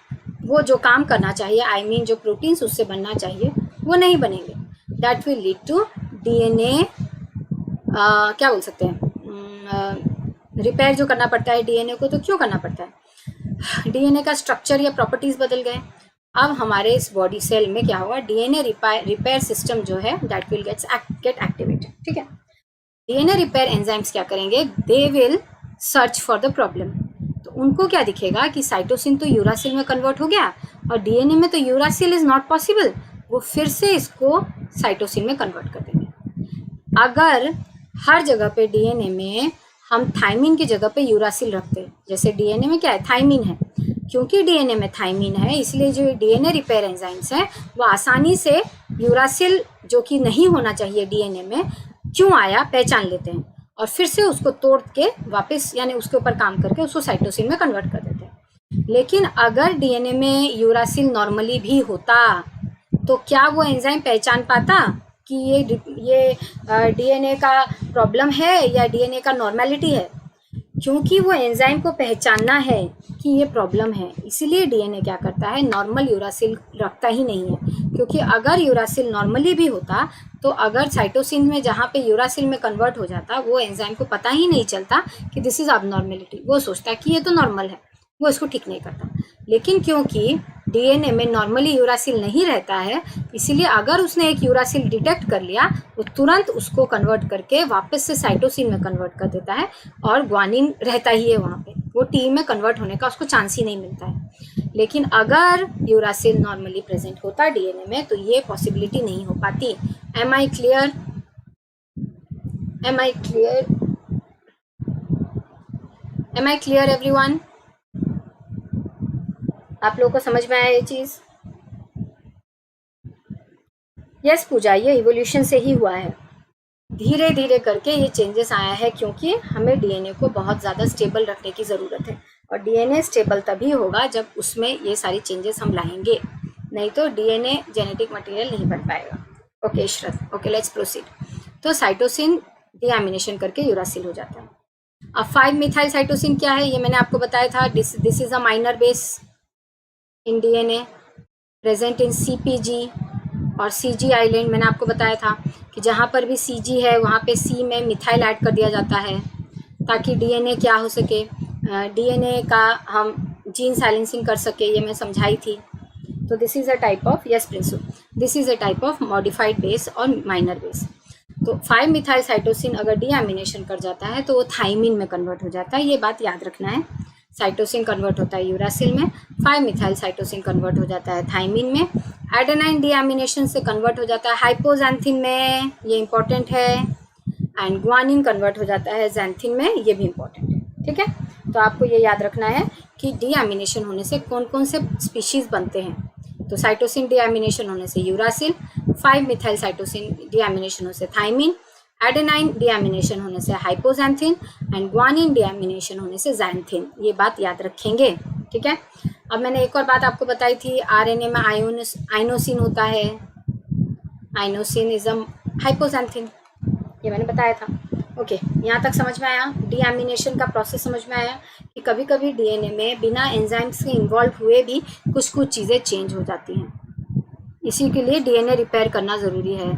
A: वो जो काम करना चाहिए I mean जो प्रोटीन्स उससे बनना चाहिए वो नहीं बनेंगे। That will lead to DNA क्या बोल सकते हैं, रिपेयर जो करना पड़ता है DNA को, तो क्यों करना पड़ता है, DNA का स्ट्रक्चर या प्रॉपर्टीज बदल गए। अब हमारे इस बॉडी सेल में क्या होगा, DNA रिपेयर सिस्टम जो है दैट विल गेट एक्टिवेटेड। ठीक है, DNA रिपेयर एंजाइम्स क्या करेंगे, they will search for the problem. तो उनको क्या दिखेगा कि साइटोसिन तो यूरासिल में कन्वर्ट हो गया और DNA में तो यूरासिल इज नॉट पॉसिबल, वो फिर से इसको साइटोसिन में कन्वर्ट कर देंगे। अगर हर जगह पे DNA में हम थाइमिन की जगह पे यूरासिल रखते हैं, जैसे DNA में क्या है, थाइमिन है, क्योंकि DNA में थाइमिन है इसलिए जो DNA रिपेयर एंजाइम्स हैं वो आसानी से यूरासिल जो कि नहीं होना चाहिए DNA में क्यों आया पहचान लेते हैं और फिर से उसको तोड़ के वापस यानी उसके ऊपर काम करके उसको साइटोसिन में कन्वर्ट कर देते हैं। लेकिन अगर DNA में यूरासिल नॉर्मली भी होता तो क्या वो एंजाइम पहचान पाता कि ये DNA का प्रॉब्लम है या DNA का नॉर्मेलिटी है, क्योंकि वो एंजाइम को पहचानना है कि ये प्रॉब्लम है, इसीलिए DNA क्या करता है, नॉर्मल यूरासिल रखता ही नहीं है। क्योंकि अगर यूरासिल नॉर्मली भी होता तो अगर साइटोसिन में जहाँ पे यूरासिल में कन्वर्ट हो जाता वो एंजाइम को पता ही नहीं चलता कि दिस इज अबनॉर्मेलिटी, वो सोचता कि ये तो नॉर्मल है, वो इसको ठीक नहीं करता। लेकिन क्योंकि DNA में नॉर्मली यूरासिल नहीं रहता है इसीलिए अगर उसने एक यूरासिल डिटेक्ट कर लिया वो तुरंत उसको कन्वर्ट करके वापस से साइटोसिन में कन्वर्ट कर देता है और ग्वानिन रहता ही है वहाँ पे, वो T में कन्वर्ट होने का उसको चांस ही नहीं मिलता है। लेकिन अगर यूरासिल नॉर्मली प्रेजेंट होता DNA में तो ये पॉसिबिलिटी नहीं हो पाती। Am I clear, am I clear, am I clear everyone? आप लोगों को समझ में आया ये चीज? यस पूजा, ये इवोल्यूशन से ही हुआ है, धीरे धीरे करके ये चेंजेस आया है क्योंकि हमें DNA को बहुत ज़्यादा स्टेबल रखने की ज़रूरत है और DNA स्टेबल तभी होगा जब उसमें ये सारी चेंजेस हम लाएंगे, नहीं तो DNA जेनेटिक मटेरियल नहीं बन पाएगा। Okay Ishrat, okay let's proceed. तो साइटोसिन डीएमिनेशन करके यूरासिल हो जाता है। अब 5 मिथाइल साइटोसिन क्या है, ये मैंने आपको बताया था, this is a minor base in DNA present in CpG और CG आइलैंड। मैंने आपको बताया था कि जहाँ पर भी CG है वहाँ पे C में मिथाइल ऐड कर दिया जाता है ताकि DNA क्या हो सके, DNA का हम जीन साइलेंसिंग कर सके, ये मैं समझाई थी। तो this is a type of, yes Prinsu, this is a type of modified base और माइनर बेस। तो 5 मिथाइल साइटोसिन अगर डीएमिनेशन कर जाता है तो वो थाइमिन में कन्वर्ट हो जाता है, ये बात याद रखना है। साइटोसिन कन्वर्ट होता है यूरासिल में, 5 मिथाइल साइटोसिन कन्वर्ट हो जाता है थाइमिन में, एडेनाइन डीएमिनेशन से कन्वर्ट हो जाता है हाइपोजैंथिन में, ये इंपॉर्टेंट है, एंड ग्वानिन कन्वर्ट हो जाता है जैंथिन में, ये भी इंपॉर्टेंट है। ठीक है, तो आपको ये याद रखना है कि डीएमिनेशन होने से कौन कौन से स्पीशीज बनते हैं। तो साइटोसिन डीएमिनेशन होने से यूरासिल, 5 मिथाइल साइटोसिन डीएमिनेशन होने से थाइमिन, एडेनाइन डीएमिनेशन होने से हाइपोजैंथिन एंड ग्वानिन डीएमिनेशन होने से जैंथिन, ये बात याद रखेंगे। ठीक है, अब मैंने एक और बात आपको बताई थी, आरएनए में आइनोसिन होता है, आइनोसिन इज अ हाइपोजैंथिन, ये मैंने बताया था। ओके, यहाँ तक समझ में आया? डीएमिनेशन का प्रोसेस समझ में आया कि कभी कभी डीएनए में बिना एंजाइम्स के इन्वॉल्व हुए भी कुछ कुछ चीज़ें चेंज हो जाती हैं, इसी के लिए डीएनए रिपेयर करना ज़रूरी है।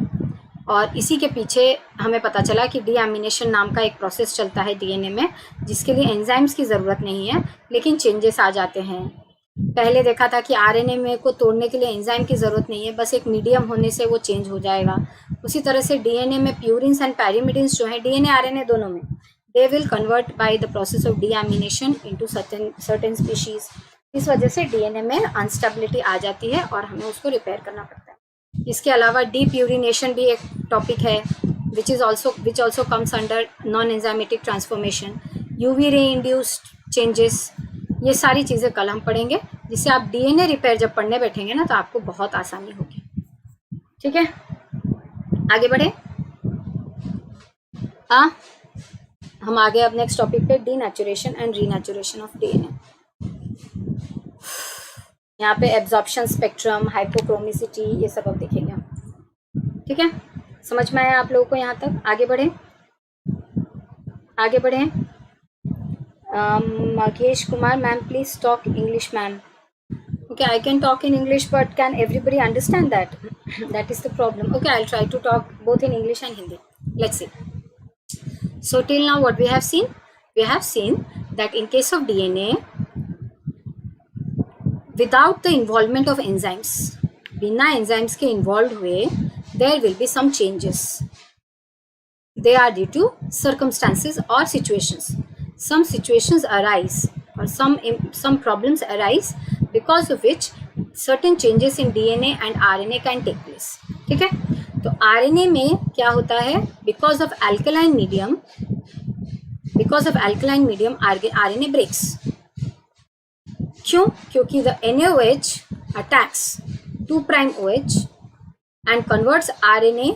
A: और इसी के पीछे हमें पता चला कि डीएमिनेशन नाम का एक प्रोसेस चलता है डीएनए में जिसके लिए एंजाइम्स की ज़रूरत नहीं है लेकिन चेंजेस आ जाते हैं। पहले देखा था कि आरएनए में को तोड़ने के लिए एंजाइम की ज़रूरत नहीं है, बस एक मीडियम होने से वो चेंज हो जाएगा। उसी तरह से डीएनए में प्यूरिन्स एंड पैरामिडिन्स जो है डीएनए आरएनए दोनों में, they will convert by the process of deamination into certain species. इस वजह से डीएनए में अनस्टेबिलिटी आ जाती है और हमें उसको रिपेयर करना पड़ता है। इसके अलावा डीप्यूरिनेशन भी एक टॉपिक है which also comes under non enzymatic transformation, UV ray induced changes, ये सारी चीज़ें कल हम पढ़ेंगे, जिससे आप डीएनए रिपेयर जब पढ़ने बैठेंगे ना तो आपको बहुत आसानी होगी। ठीक है, आगे बढ़े। हम आगे अब नेक्स्ट टॉपिक पे denaturation and renaturation of DNA. यहाँ पे एब्जॉर्प्शन स्पेक्ट्रम, हाइपोक्रोमिसिटी, ये सब अब देखेंगे हम। ठीक है, समझ में आया आप लोगों को यहाँ तक? आगे बढ़ें, आगे बढ़ें। Mahesh Kumar ma'am please talk English ma'am. Okay, I can talk in English, but can everybody understand that? That is the problem. Okay, I'll try to talk both in English and Hindi. Let's see. So till now what we have seen? We have seen that in case of DNA, without the involvement of enzymes, बिना enzymes के involved हुए, there will be some changes. They are due to circumstances or situations. Some situations arise or some problems arise because of which certain changes in DNA and RNA can take place. ठीक है, तो RNA में क्या होता है? Because of alkaline medium, RNA breaks. क्यों? क्योंकि the NaOH attacks 2' OH and converts RNA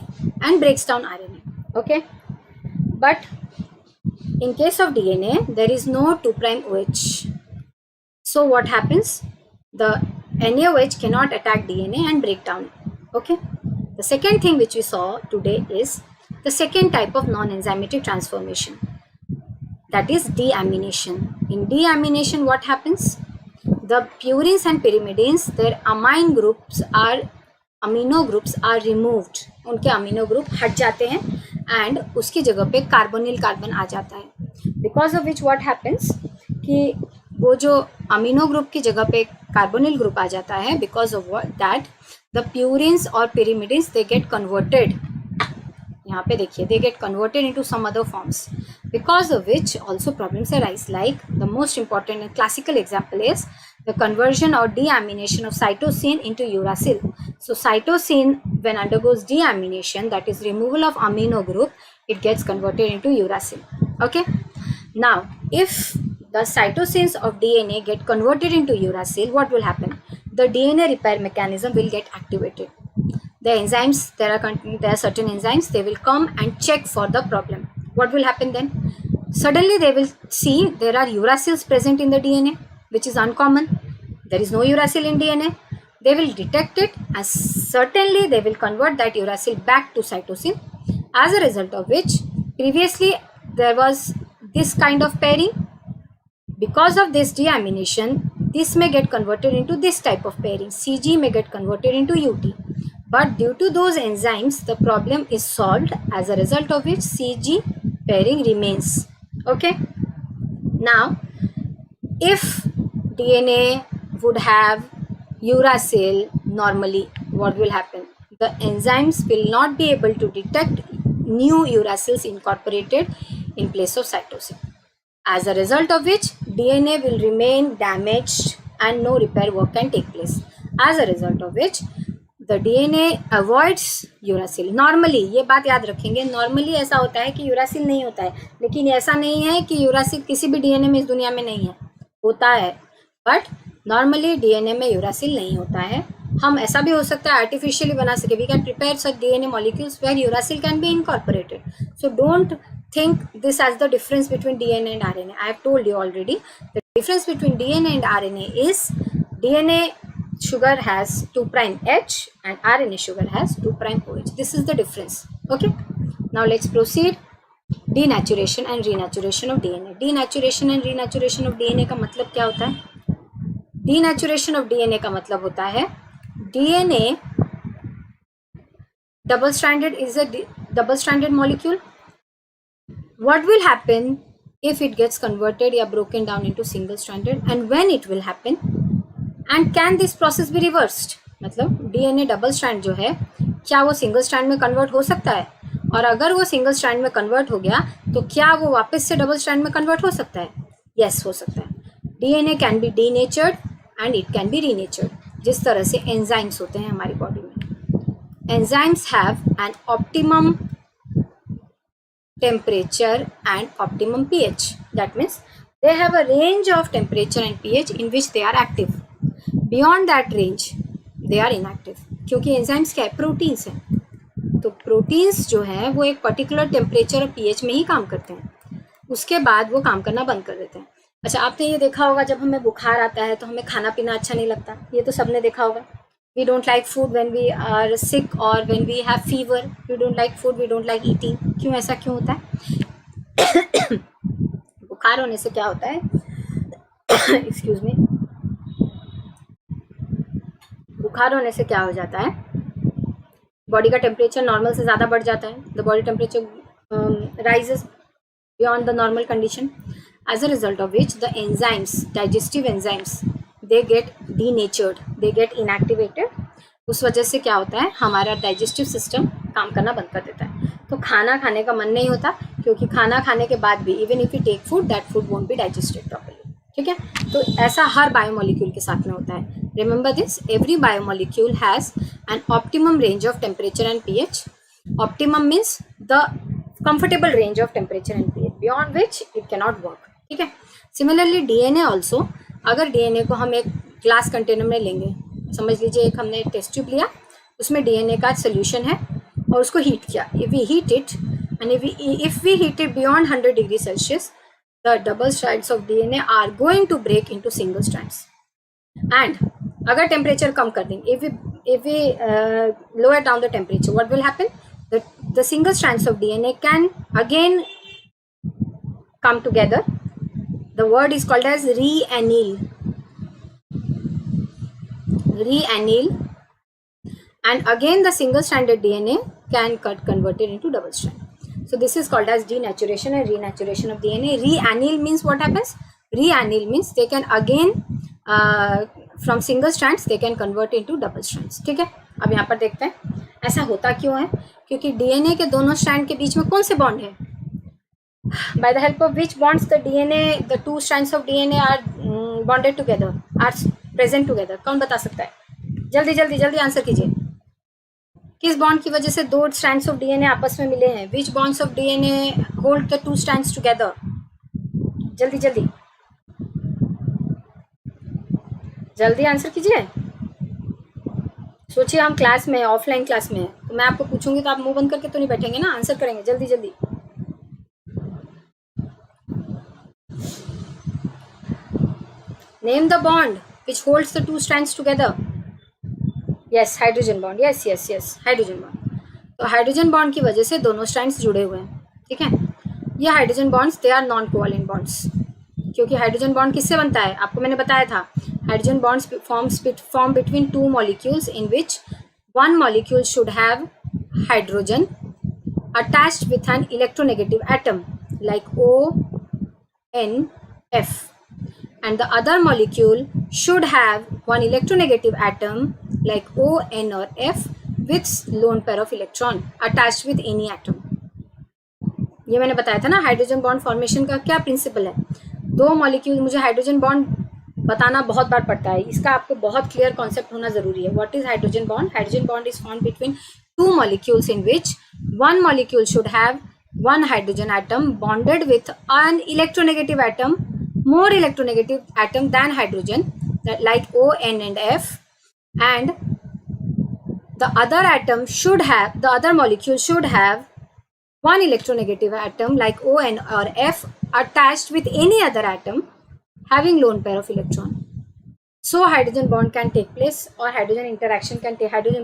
A: and breaks down RNA. Okay, but in case of DNA there is no 2' OH. So what happens? The NaOH cannot attack DNA and break down. Okay, the second thing which we saw today is the second type of non-enzymatic transformation, that is deamination. In deamination what happens? The purines and pyrimidines, their amino groups are removed. उनके amino group हट जाते हैं and उसकी जगह पे कार्बोनिल कार्बन आ जाता है. Because of which what happens कि वो जो अमीनो ग्रुप की जगह पे कार्बोनिल ग्रुप आ जाता है, because of what that the purines or pyrimidines they get converted. यहाँ पे देखिए, they get converted into some other forms, because of which also problems arise. Like the most important and classical example is the conversion or deamination of cytosine into uracil. So cytosine when undergoes deamination, that is removal of amino group, it gets converted into uracil. Okay, now if the cytosines of DNA get converted into uracil, what will happen? The DNA repair mechanism will get activated. The enzymes, there are certain enzymes, they will come and check for the problem. What will happen then? Suddenly they will see there are uracils present in the DNA, which is uncommon. There is no uracil in DNA. They will detect it and certainly they will convert that uracil back to cytosine, as a result of which previously there was this kind of pairing. Because of this deamination, this may get converted into this type of pairing. CG may get converted into UT. But due to those enzymes, the problem is solved, as a result of which CG pairing remains. Okay. Now, if DNA would have uracil normally, what will happen? The enzymes will not be able to detect new uracils incorporated in place of cytosine. As a result of which DNA will remain damaged and no repair work can take place. As a result of which the DNA avoids uracil. Normally, ये बात याद रखेंगे, normally ऐसा होता है कि uracil नहीं होता है, लेकिन ऐसा नहीं है कि uracil किसी भी DNA में इस दुनिया में नहीं है, होता है, but normally DNA में uracil नहीं होता है. हम ऐसा भी हो सकता है artificially बना सके. We can prepare such DNA molecules where uracil can be incorporated. So don't think this as the difference between DNA and RNA. I have told you already. The difference between DNA and RNA is DNA sugar has 2' H and RNA sugar has 2' OH. This is the difference. Okay. Now let's proceed. Denaturation and renaturation of DNA. Denaturation and renaturation of DNA का मतलब क्या होता है? Denaturation of DNA का मतलब होता है DNA double-stranded is a double-stranded molecule. What will happen if it gets converted or broken down into single-stranded, and when it will happen, and can this process be reversed? मतलब DNA डबल स्ट्रैंड जो है, क्या वो सिंगल स्ट्रैंड में कन्वर्ट हो सकता है? और अगर वो सिंगल स्ट्रैंड में कन्वर्ट हो गया तो क्या वो वापस से डबल स्ट्रैंड में कन्वर्ट हो सकता है? यस, हो सकता है. DNA can be denatured and it can be renatured. जिस तरह से एंजाइम्स होते हैं हमारी बॉडी में, enzymes have an optimum temperature and optimum pH. That means they have a range of temperature and pH in which they are active. Beyond that range they are inactive. क्योंकि एंजाइम्स क्या है? प्रोटीन्स हैं. तो प्रोटीन्स जो है वो एक पर्टिकुलर टेम्परेचर और पीएच में ही काम करते हैं, उसके बाद वो काम करना बंद कर देते हैं. अच्छा, आपने ये देखा होगा जब हमें बुखार आता है तो हमें खाना पीना अच्छा नहीं लगता. ये तो सबने देखा होगा. we don't like food when we are sick or when we have fever. We don't like food, we don't like eating. क्यों ऐसा क्यों होता है? बुखार होने से क्या होता है? एक्सक्यूज मी, बुखार होने से क्या हो जाता है? बॉडी का टेम्परेचर नॉर्मल से ज़्यादा बढ़ जाता है. The body temperature rises beyond the normal condition, as a result of which the enzymes, digestive enzymes, they get denatured, they get inactivated. उस वजह से क्या होता है, हमारा डाइजेस्टिव सिस्टम काम करना बंद कर देता है. तो खाना खाने का मन नहीं होता, क्योंकि खाना खाने के बाद भी even if you take food, that food won't be digested properly. ठीक है, तो ऐसा हर बायोमोलिक्यूल के साथ में होता है. Remember this, every biomolecule has an optimum range of temperature and pH. Optimum means the comfortable range of temperature and pH, beyond which it cannot work. ठीक है. सिमिलरली डीएनए ऑल्सो, अगर डीएनए को हम एक ग्लास कंटेनर में लेंगे, समझ लीजिए एक हमने टेस्ट ट्यूब लिया, उसमें डीएनए का सोल्यूशन है और उसको हीट किया. If we heat it and if we heat it beyond 100 degree Celsius, the double strands of DNA are going to break into single strands. And अगर टेम्परेचर कम कर देंगे, if we lower down the temperature, what will happen? The single strands of DNA can again come together. The word is called as reanneal. Reanneal, and again the single stranded DNA can get converted into double strand. So this is called as denaturation and renaturation of DNA. Reanneal means what happens? Reanneal means they can again from single strands they can convert into double strands. ठीक है, अब यहाँ पर देखते हैं ऐसा होता क्यों है. क्योंकि डीएनए के दोनों स्ट्रैंड के बीच में कौन से बॉन्ड है? By the help of which bonds the DNA, the two strands of DNA are bonded together, are present together. कौन बता सकता है? जल्दी जल्दी जल्दी आंसर कीजिए. किस बॉन्ड की वजह से दो स्ट्रैंड्स ऑफ डीएनए आपस में मिले हैं? Which bonds of DNA hold the two strands together? जल्दी जल्दी जल्दी आंसर कीजिए. सोचिए हम क्लास में, ऑफलाइन क्लास में, तो मैं आपको पूछूंगी तो आप मुंह बंद करके तो नहीं बैठेंगे ना, आंसर करेंगे. जल्दी जल्दी. Name the bond which holds the two strands together. Yes, hydrogen bond. Yes yes yes, hydrogen bond. तो हाइड्रोजन बॉन्ड की वजह से दोनों स्ट्रैंड्स जुड़े हुए हैं. ठीक है, ये hydrogen bonds they are non covalent bonds. क्योंकि हाइड्रोजन बॉन्ड किससे बनता है? आपको मैंने बताया था, hydrogen bonds form between two molecules in which one molecule should have hydrogen attached with an electronegative atom like ONF, and the other molecule should have one electronegative atom like ON or F with lone pair of electron attached with any atom. ये मैंने बताया था ना हाइड्रोजन बॉन्ड फॉर्मेशन का क्या प्रिंसिपल है. दो मॉलिक्यूल, मुझे हाइड्रोजन बॉन्ड बताना बहुत बार पड़ता है, इसका आपको बहुत क्लियर कॉन्सेप्ट होना जरूरी है. What is hydrogen bond? Hydrogen bond is formed between two molecules in which one molecule should have one hydrogen atom bonded with an electronegative atom, more electronegative atom than hydrogen, like ON and F, and the other atom should have, the other molecule should have one electronegative atom like ON or F attached with any other atom having lone pair of electron. So hydrogen bond can take place, or hydrogen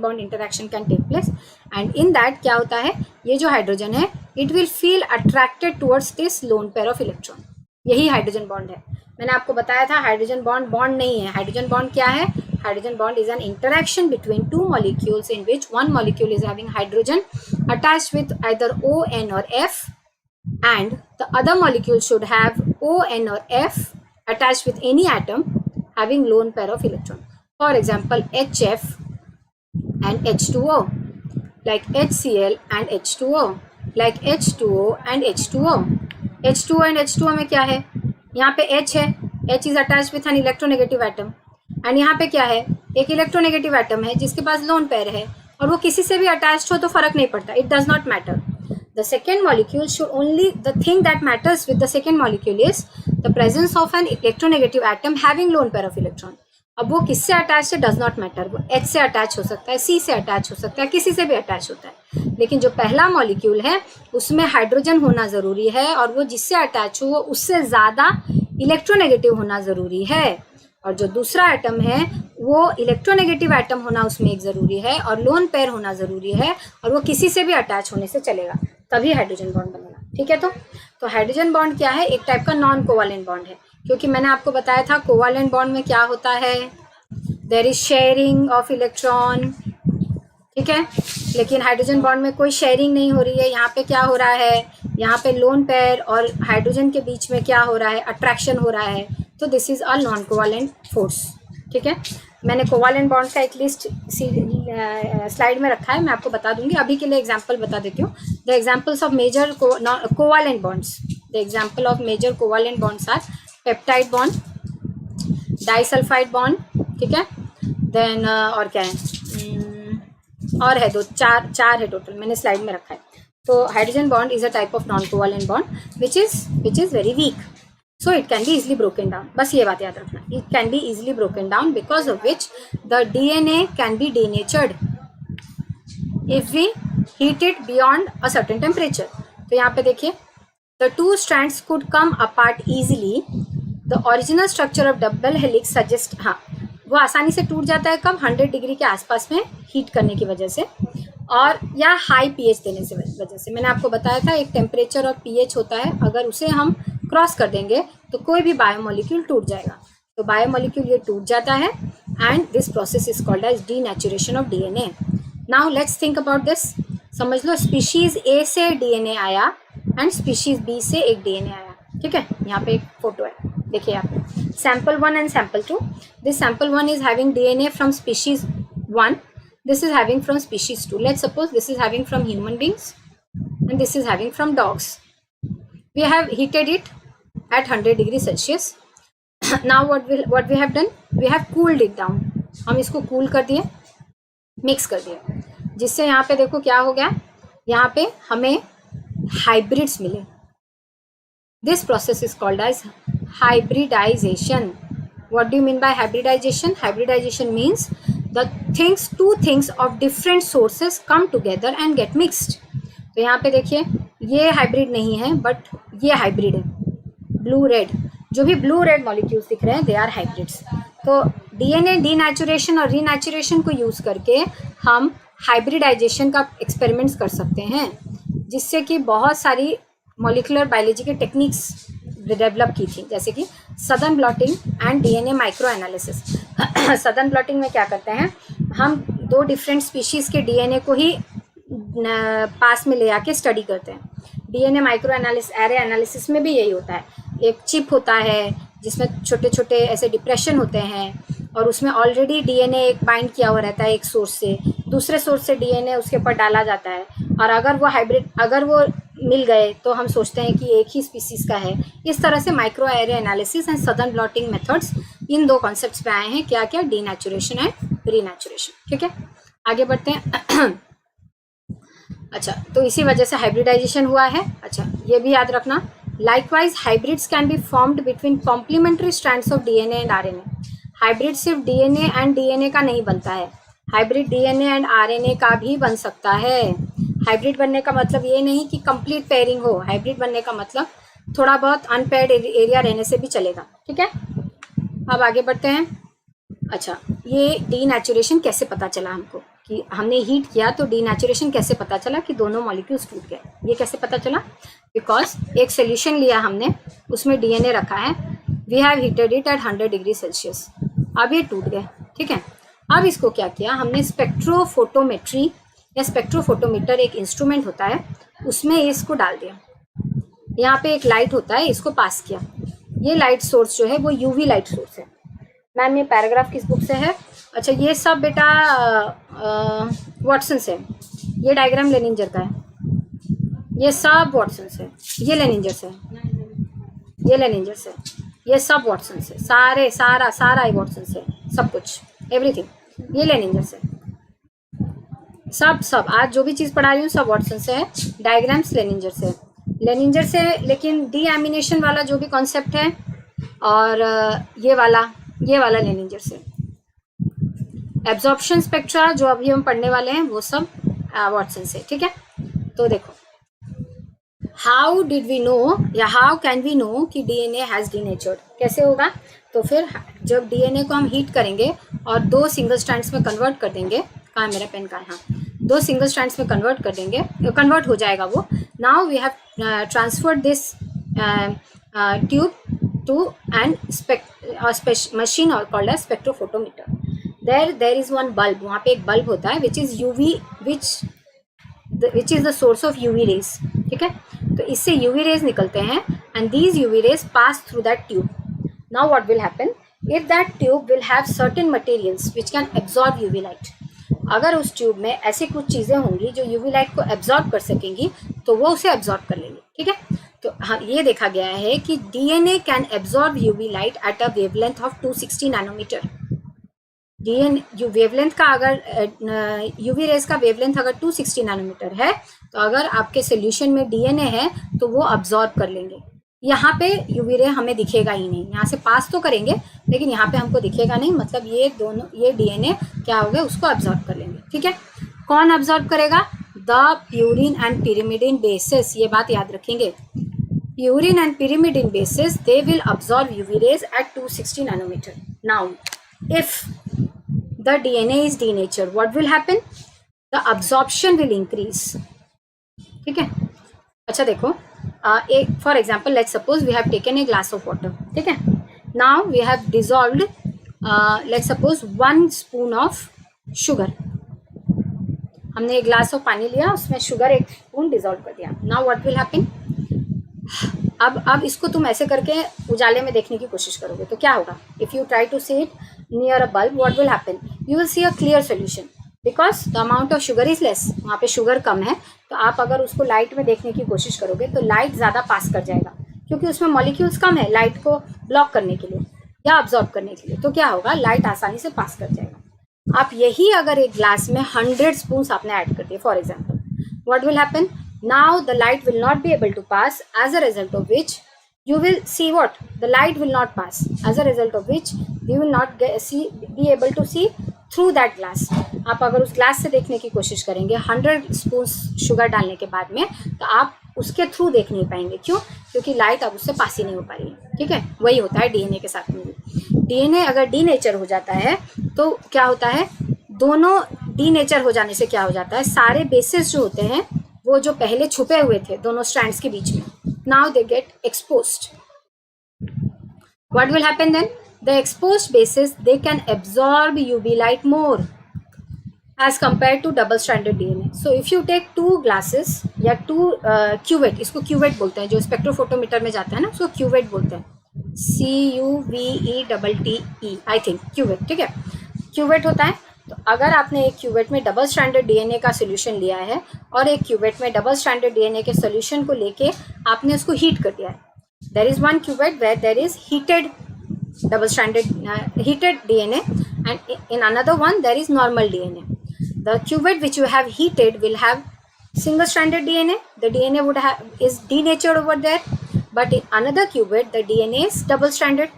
A: bond interaction can take place, and in that क्या होता है, ये जो हाइड्रोजन है it will feel attracted towards this lone pair of electron. यही हाइड्रोजन बॉन्ड है. मैंने आपको बताया था हाइड्रोजन बॉन्ड नहीं है. हाइड्रोजन बॉन्ड क्या है? Hydrogen bond is an interaction between two molecules in which one molecule is having hydrogen attached with either ON or F, and the other molecule should have ON or F attached with any atom having lone pair of electron. For example, HF and H2O, like HCl and H2O, like H2O and H2O. H2O and H2O में क्या है? यहाँ पे H है, H is attached with an electronegative atom, and यहाँ पे क्या है? एक electronegative atom है जिसके पास lone pair है, और वो किसी से भी attached हो तो फर्क नहीं पड़ता. It does not matter. The second molecule should only, the thing that matters with the second molecule is the presence of an electronegative atom having lone pair of electron. अब वो किससे अटैच है डज नॉट मैटर. वो H से अटैच हो सकता है, C से अटैच हो सकता है, किसी से भी अटैच होता है. लेकिन जो पहला मॉलिक्यूल है उसमें हाइड्रोजन होना ज़रूरी है, और वो जिससे अटैच हो वो उससे ज़्यादा इलेक्ट्रोनेगेटिव होना ज़रूरी है. और जो दूसरा एटम है वो इलेक्ट्रोनेगेटिव एटम होना उसमें एक ज़रूरी है और लोन पेयर होना ज़रूरी है, और वो किसी से भी अटैच होने से चलेगा, तभी हाइड्रोजन बॉन्ड बनेगा। ठीक है, तो हाइड्रोजन बॉन्ड क्या है? एक टाइप का नॉन कोवालेंट बॉन्ड है, क्योंकि मैंने आपको बताया था कोवालेंट बॉन्ड में क्या होता है, there is sharing of electron. ठीक है, लेकिन हाइड्रोजन बॉन्ड में कोई शेयरिंग नहीं हो रही है। यहाँ पे क्या हो रहा है, यहाँ पे लोन पेयर और हाइड्रोजन के बीच में क्या हो रहा है, अट्रैक्शन हो रहा है। तो this is a non covalent force. ठीक है, मैंने कोवालेंट बॉन्ड का एक लिस्ट स्लाइड में रखा है, मैं आपको बता दूंगी। अभी के लिए एग्जांपल बता देती हूँ। The examples of major covalent bonds, the example of major covalent bonds are peptide bond, disulphide bond, ठीक है, देन और क्या है, और है चार है टोटल, मैंने स्लाइड में रखा है। तो hydrogen bond is a type of non covalent bond which is very weak, so it can be easily broken down. बस ये बात याद रखना, it can be easily broken down because of which the DNA can be denatured if we heat it beyond a certain temperature. तो यहाँ पे देखिए, the two strands could come apart easily. The original structure of double helix suggest, हाँ वो आसानी से टूट जाता है कब, 100 डिग्री के आसपास में हीट करने की वजह से, और या हाई पीएच देने से वजह से। मैंने आपको बताया था एक टेम्परेचर और पीएच होता है, अगर उसे हम क्रॉस कर देंगे तो कोई भी बायोमोलिक्यूल टूट जाएगा। तो बायोमोलिक्यूल ये टूट जाता है and this process is called as denaturation of DNA. Now let's think about this. समझ लो स्पीशीज ए से डीएनए आया एंड स्पीशीज बी से एक डीएनए आया। ठीक है, यहाँ पे एक फोटो है, देखिए आप, sample 1 and sample 2। This sample 1 is having DNA from species 1, this is having from species 2. Let's suppose this is having from human beings and this is having from dogs. We have heated it at 100 degrees Celsius. Now what we have done, we have cooled it down. हम इसको cool कर दिए, mix कर दिए, जिससे यहाँ पे देखो क्या हो गया, यहाँ पे हमें hybrids मिले। This process is called as hybridization. What do you mean by hybridization? Hybridization means the two things of different sources come together and get mixed. तो यहाँ पे देखिए ये हाइब्रिड नहीं है बट ये हाइब्रिड है, ब्लू रेड, जो भी ब्लू रेड मॉलिक्यूल्स दिख रहे हैं दे आर हाइब्रिड्स। तो डीएनए डीनेचुरेशन और रीनेचुरेशन को यूज़ करके हम हाइब्रिडाइजेशन का एक्सपेरिमेंट्स कर सकते हैं, जिससे कि बहुत सारी मॉलिक्यूलर बायोलॉजी के टेक्निक्स डेवलप की थी, जैसे कि southern blotting and DNA micro analysis. Southern blotting में क्या करते हैं, हम 2 डिफरेंट स्पीशीज़ के डीएनए को ही पास में ले आके स्टडी करते हैं। DNA micro analysis, array analysis में भी यही होता है। एक चिप होता है जिसमें छोटे छोटे ऐसे डिप्रेशन होते हैं और उसमें ऑलरेडी डीएनए एक बाइंड किया हुआ रहता है एक सोर्स से, दूसरे सोर्स से डीएनए उसके ऊपर डाला जाता है, और अगर वो हाइब्रिड, अगर वो मिल गए तो हम सोचते हैं कि एक ही स्पीसीज़ का है। इस तरह से micro array analysis and southern blotting methods in 2 concepts पे आए हैं, क्या क्या, डीनेचुरेशन एंड रीनेचुरेशन। ठीक है, आगे बढ़ते हैं। अच्छा, तो इसी वजह से हाइब्रिडाइजेशन हुआ है। अच्छा, ये भी याद रखना, likewise hybrids can be formed between complementary strands of DNA and RNA. Hybrid सिर्फ डीएनए एंड डीएनए का नहीं बनता है, हाइब्रिड डीएनए एंड आरएनए का भी बन सकता है। हाइब्रिड बनने का मतलब ये नहीं कि कंप्लीट पेयरिंग हो, हाइब्रिड बनने का मतलब थोड़ा बहुत अनपेयर्ड एरिया रहने से भी चलेगा। ठीक है, अब आगे बढ़ते हैं। अच्छा, ये डीनेचुरेशन कैसे पता चला हमको, कि हमने हीट किया तो डीनेचुरेशन कैसे पता चला कि दोनों मॉलिक्यूल्स टूट गए, ये कैसे पता चला? बिकॉज एक सोल्यूशन लिया हमने, उसमें डीएनए रखा है, we have heated it at 100 degree Celsius, अब ये टूट गए। ठीक है, अब इसको क्या किया हमने, स्पेक्ट्रोफोटोमेट्री या स्पेक्ट्रोफोटोमीटर एक इंस्ट्रूमेंट होता है, उसमें इसको डाल दिया। यहाँ पे एक लाइट होता है, इसको पास किया। ये लाइट सोर्स जो है वो यूवी लाइट सोर्स है। मैम ये पैराग्राफ किस बुक से है? अच्छा, ये सब बेटा वॉटसन से, ये डायग्राम लेनिंजर का है, ये सब वॉटसन से, ये लेनिंजर से, ये लेनिंजर से, ये सब वॉटसन से, सारा वॉटसन से, सब कुछ एवरीथिंग ये लेनिंजर से, सब आज जो भी चीज़ पढ़ा रही हूँ सब वॉटसन से है, डायग्राम्स लेनिंजर से, लेकिन डीएमिनेशन वाला जो भी कॉन्सेप्ट है और ये वाला लेनिंजर से, एब्जॉर्प्शन स्पेक्ट्रा जो अभी हम पढ़ने वाले हैं वो सब वॉटसन से। ठीक है, तो देखो हाउ डिड वी नो या हाउ कैन वी नो कि डीएनए हैज़ डीनेचर्ड, कैसे होगा? तो फिर जब डीएनए को हम हीट करेंगे और 2 सिंगल स्ट्रैंड्स में कन्वर्ट कर देंगे, कहाँ मेरा पेन का है, हाँ, 2 सिंगल स्ट्रैंड्स में कन्वर्ट कर देंगे, कन्वर्ट हो जाएगा वो. Now we have transferred this tube to an machine और called as spectrophotometer. There is one bulb, वहाँ पे एक बल्ब होता है which is UV which is the source of UV rays. ठीक है, तो इससे यूवी रेज निकलते हैं and these UV rays pass through that tube. Now what will happen, if that tube will have certain materials which can absorb UV light, अगर उस ट्यूब में ऐसी कुछ चीज़ें होंगी जो यूवी लाइट को एब्जॉर्ब कर सकेंगी तो वो उसे एब्जॉर्ब कर लेंगे. ठीक है, तो हाँ, ये देखा गया है कि DNA can absorb UV light at a wavelength of 260 nanometre. DNA wavelength का अगर यूवी रेज का वेवलेंथ अगर 260 नैनोमीटर है तो अगर आपके सोल्यूशन में डीएनए है तो वो अब्जॉर्ब कर लेंगे. यहाँ पे यूवी रे हमें दिखेगा ही नहीं, यहाँ से पास तो करेंगे लेकिन यहाँ पे हमको दिखेगा नहीं, मतलब ये दोनों, ये डीएनए क्या हो गया, उसको अब्जॉर्ब कर लेंगे. ठीक है, कौन अब्जॉर्ब करेगा, the purine and pyrimidine bases. ये बात याद रखेंगे, purine and pyrimidine bases they will absorb UV rays at 260 nanometre. Now if the DNA is denatured, what will happen, the absorption will increase. ठीक है, अच्छा देखो, एक for example let's suppose we have taken a glass of water. ठीक है, now we have dissolved let's suppose 1 spoon of sugar. हमने एक ग्लास ऑफ पानी लिया, उसमें शुगर 1 स्पून डिजॉल्व कर दिया. नाउ व्हाट विल हैपन, अब इसको तुम ऐसे करके उजाले में देखने की कोशिश करोगे तो क्या होगा, if you try to see it near a bulb, what will happen, you will see a clear solution because the amount of sugar is less. वहाँ पे शुगर कम है, तो आप अगर उसको लाइट में देखने की कोशिश करोगे तो लाइट ज़्यादा पास कर जाएगा क्योंकि उसमें मॉलिक्यूल्स कम है लाइट को ब्लॉक करने के लिए या अब्जॉर्ब करने के लिए. तो क्या होगा, लाइट आसानी से पास कर जाएगा. आप यही अगर एक ग्लास में 100 स्पून आपने ऐड कर दिए for example, what will happen, now the light will not be able to pass, as a result of which you will see what, the light will not pass, as a result of which you will not be able to see through that glass. आप अगर उस ग्लास से देखने की कोशिश करेंगे 100 स्पून शुगर डालने के बाद में, तो आप उसके थ्रू देख नहीं पाएंगे. क्यों, क्योंकि लाइट अब उससे पास ही नहीं हो पा रही है. ठीक है, वही होता है डीएनए के साथ में भी. डीएनए अगर डीनेचर हो जाता है तो क्या होता है, दोनों डीनेचर हो जाने से क्या हो जाता है, सारे बेसिस जो होते हैं वो जो पहले छुपे हुए थे दोनों स्ट्रैंड्स के बीच में, now they get exposed. What will happen then, the exposed bases they can absorb UV light more as compared to double stranded DNA. So if you take 2 glasses या 2 क्यूवेट, इसको क्यूवेट बोलते हैं, जो स्पेक्ट्रोफोटोमीटर में जाता है ना उसको क्यूवेट बोलते हैं, CUVETTE आई थिंक, क्यूवेट. ठीक है, क्यूवेट होता है. तो अगर आपने एक क्यूवेट में डबल स्ट्रैंडेड डीएनए का सोल्यूशन लिया है और एक क्यूवेट में डबल स्ट्रैंडेड डीएनए के सोल्यूशन को लेके आपने उसको हीट कर दिया है, there is one cuvette where there is heated double stranded heated DNA and in another one there is normal DNA. The cuvette which you have heated will have single stranded DNA, the DNA would have is denatured over there, but in another cuvette the DNA is double stranded.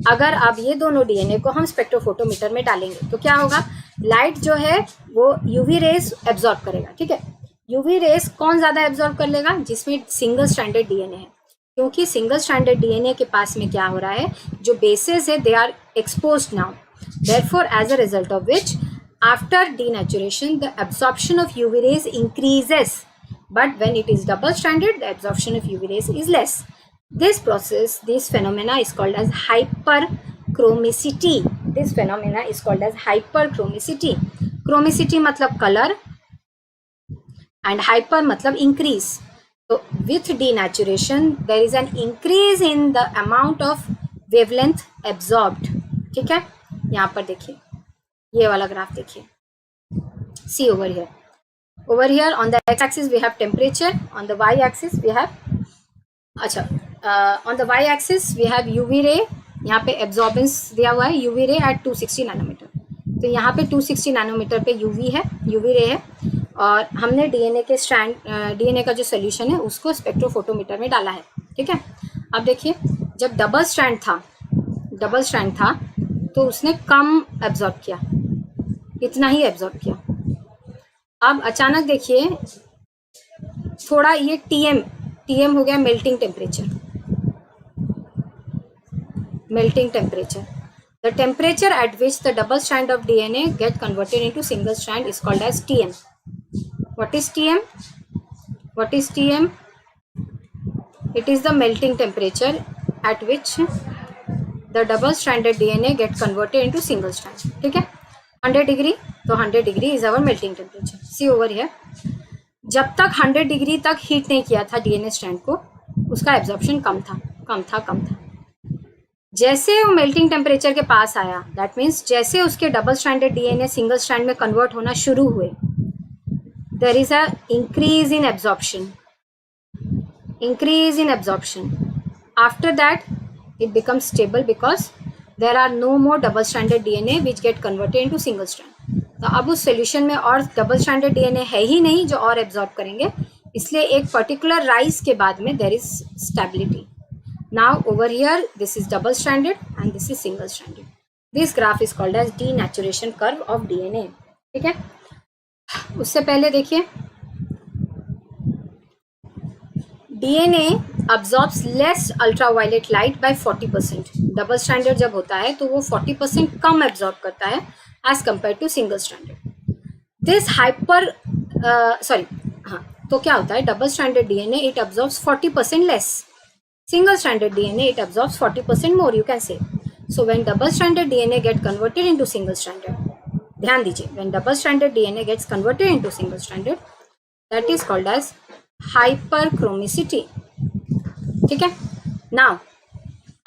A: अगर अब ये दोनों डीएनए को हम स्पेक्ट्रोफोटोमीटर में डालेंगे तो क्या होगा, लाइट जो है वो यूवी रेज एब्जॉर्ब करेगा. ठीक है, यूवी रेज कौन ज़्यादा एब्जॉर्ब कर लेगा, जिसमें सिंगल स्ट्रैंडेड डीएनए है, क्योंकि सिंगल स्ट्रैंडेड डीएनए के पास में क्या हो रहा है, जो बेसेस है they are exposed now, therefore as a result of which after denaturation the absorption of UV rays increases, but when it is double stranded the absorption of UV rays is less. This process, this phenomena is called as hyperchromicity. This phenomena is called as hyperchromicity. Chromicity मतलब color and hyper मतलब increase. So with denaturation there is an increase in the amount of wavelength absorbed. ठीक है, यहाँ पर देखिए ये वाला ग्राफ देखिए, see over here. Over here on the x-axis we have temperature, on the y-axis we have on the y-axis we have UV ray. यहाँ पे एब्जॉर्बेंस दिया हुआ है UV ray at 260 नैनोमीटर. तो यहाँ पे 260 नैनोमीटर पे UV ray है और हमने डीएनए का जो सोल्यूशन है उसको स्पेक्ट्रोफोटोमीटर में डाला है. ठीक है, अब देखिए जब डबल स्ट्रैंड था तो उसने कम एब्जॉर्ब किया, इतना ही एब्जॉर्ब किया. अब अचानक देखिए थोड़ा ये टीएम हो गया melting temperature. The temperature at which the double strand of DNA get converted into single strand is called as Tm. What is Tm? What is Tm? It is the melting temperature at which the double stranded DNA get converted into single strand. ठीक है, 100 डिग्री, तो 100 degree is our melting temperature. See over here. जब तक 100 डिग्री तक हीट नहीं किया था डीएनए स्ट्रैंड को, उसका एब्जॉर्प्शन कम था. जैसे वो मेल्टिंग टेम्परेचर के पास आया, दैट मीन्स जैसे उसके double stranded DNA single strand में कन्वर्ट होना शुरू हुए, there is a increase in absorption. After that it becomes stable because there are no more double stranded DNA which get converted into single strand. तो अब उस सोल्यूशन में और डबल स्ट्रैंडेड डीएनए है ही नहीं जो और एब्जॉर्ब करेंगे, इसलिए एक पर्टिकुलर राइज के बाद में there is stability. Now over here this is double stranded and this is single stranded. This graph is called as denaturation curve of DNA. ठीक है, उससे पहले देखिए, DNA absorbs less ultraviolet light by 40%. Double stranded जब होता है तो वो 40% कम एब्जॉर्ब करता है as compare to single stranded. This तो क्या होता है, double stranded DNA it absorbs 40% less, single stranded DNA it absorbs 40% more, you can say. So when double stranded DNA get converted into single stranded, ध्यान दीजिए, when double stranded DNA gets converted into single stranded, that is called as hyperchromicity. ठीक है, नाउ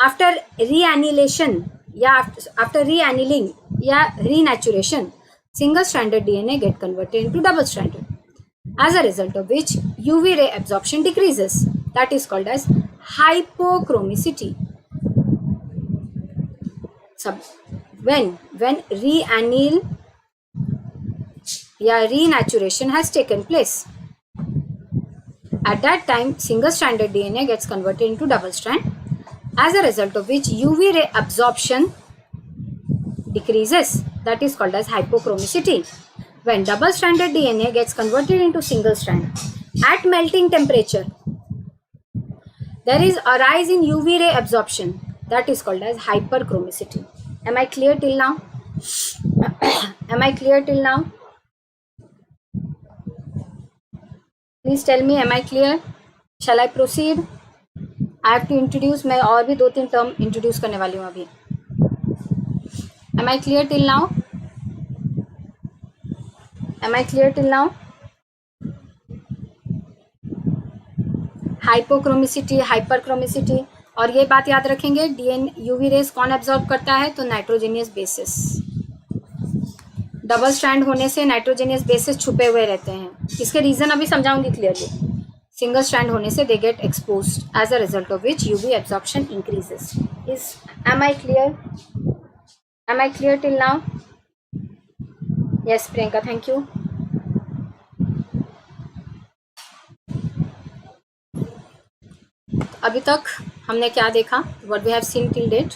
A: आफ्टर रीएनिलेशन या आफ्टर रीएनिलिंग या renaturation, single stranded DNA get converted into double stranded, as a result of which UV ray absorption decreases. That is called as hypochromicity. When reanneal या renaturation has taken place, at that time single stranded DNA gets converted into double strand, as a result of which UV ray absorption decreases. That is called as hypochromicity. When double stranded DNA gets converted into single strand at melting temperature, there is a rise in UV ray absorption. That is called as hyperchromicity. Am I clear till now? Am I clear till now? Please tell me, am I clear? Shall I proceed? I have to introduce, मैं और भी 2-3 टर्म इंट्रोड्यूस करने वाली हूँ अभी. Am I clear till now? Am I clear till now? हाइपोक्रोमिसिटी, हाइपरक्रोमिसिटी, और ये बात याद रखेंगे, डीएनए यूवी रेज कौन एब्जॉर्ब करता है, तो नाइट्रोजेनियस बेसिस. डबल स्ट्रैंड होने से नाइट्रोजेनियस बेसिस छुपे हुए रहते हैं. इसके रीजन अभी समझाऊंगी क्लियरली. सिंगल स्ट्रैंड होने से they get exposed, as a result of which UV absorption increases. Is am I clear? Am I clear till now? Yes Priyanka, thank you. अभी तक हमने क्या देखा? What we have seen till date,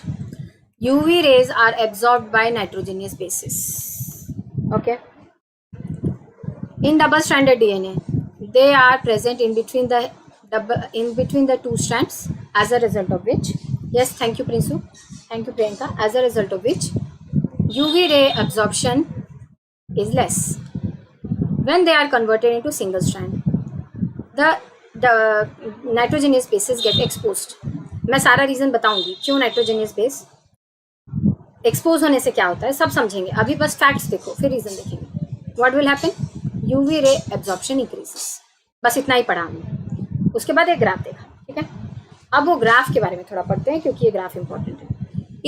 A: UV rays are absorbed by nitrogenous bases. Okay, in double stranded DNA they are present in between the two strands, as a result of which, yes, thank you Prinsu, thank you Priyanka, as a result of which UV ray absorption is less. When they are converted into single strand, the nitrogenous bases get exposed. मैं सारा रीजन बताऊंगी क्यों नाइट्रोजेनियस बेस एक्सपोज होने से क्या होता है, सब समझेंगे. अभी बस फैक्ट्स देखो, फिर रीजन देखेंगे. What will happen, UV ray absorption increases. बस इतना ही पढ़ा हमने. उसके बाद एक ग्राफ देखा. ठीक है, अब वो ग्राफ के बारे में थोड़ा पढ़ते हैं क्योंकि ये ग्राफ इंपॉर्टेंट है.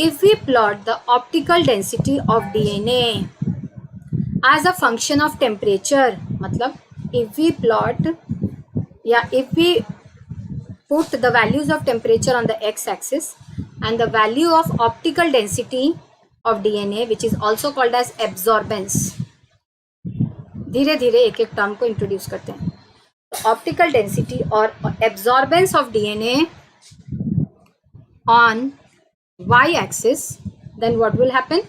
A: If we plot the optical density of DNA as a function of temperature, मतलब इफ वी प्लॉट या if we put the values of temperature on the x-axis and the value of optical density of DNA, which is also called as absorbance. धीरे धीरे एक एक टर्म को इंट्रोड्यूस करते हैं. ऑप्टिकल डेंसिटी और absorbance of DNA on y-axis, then what will happen?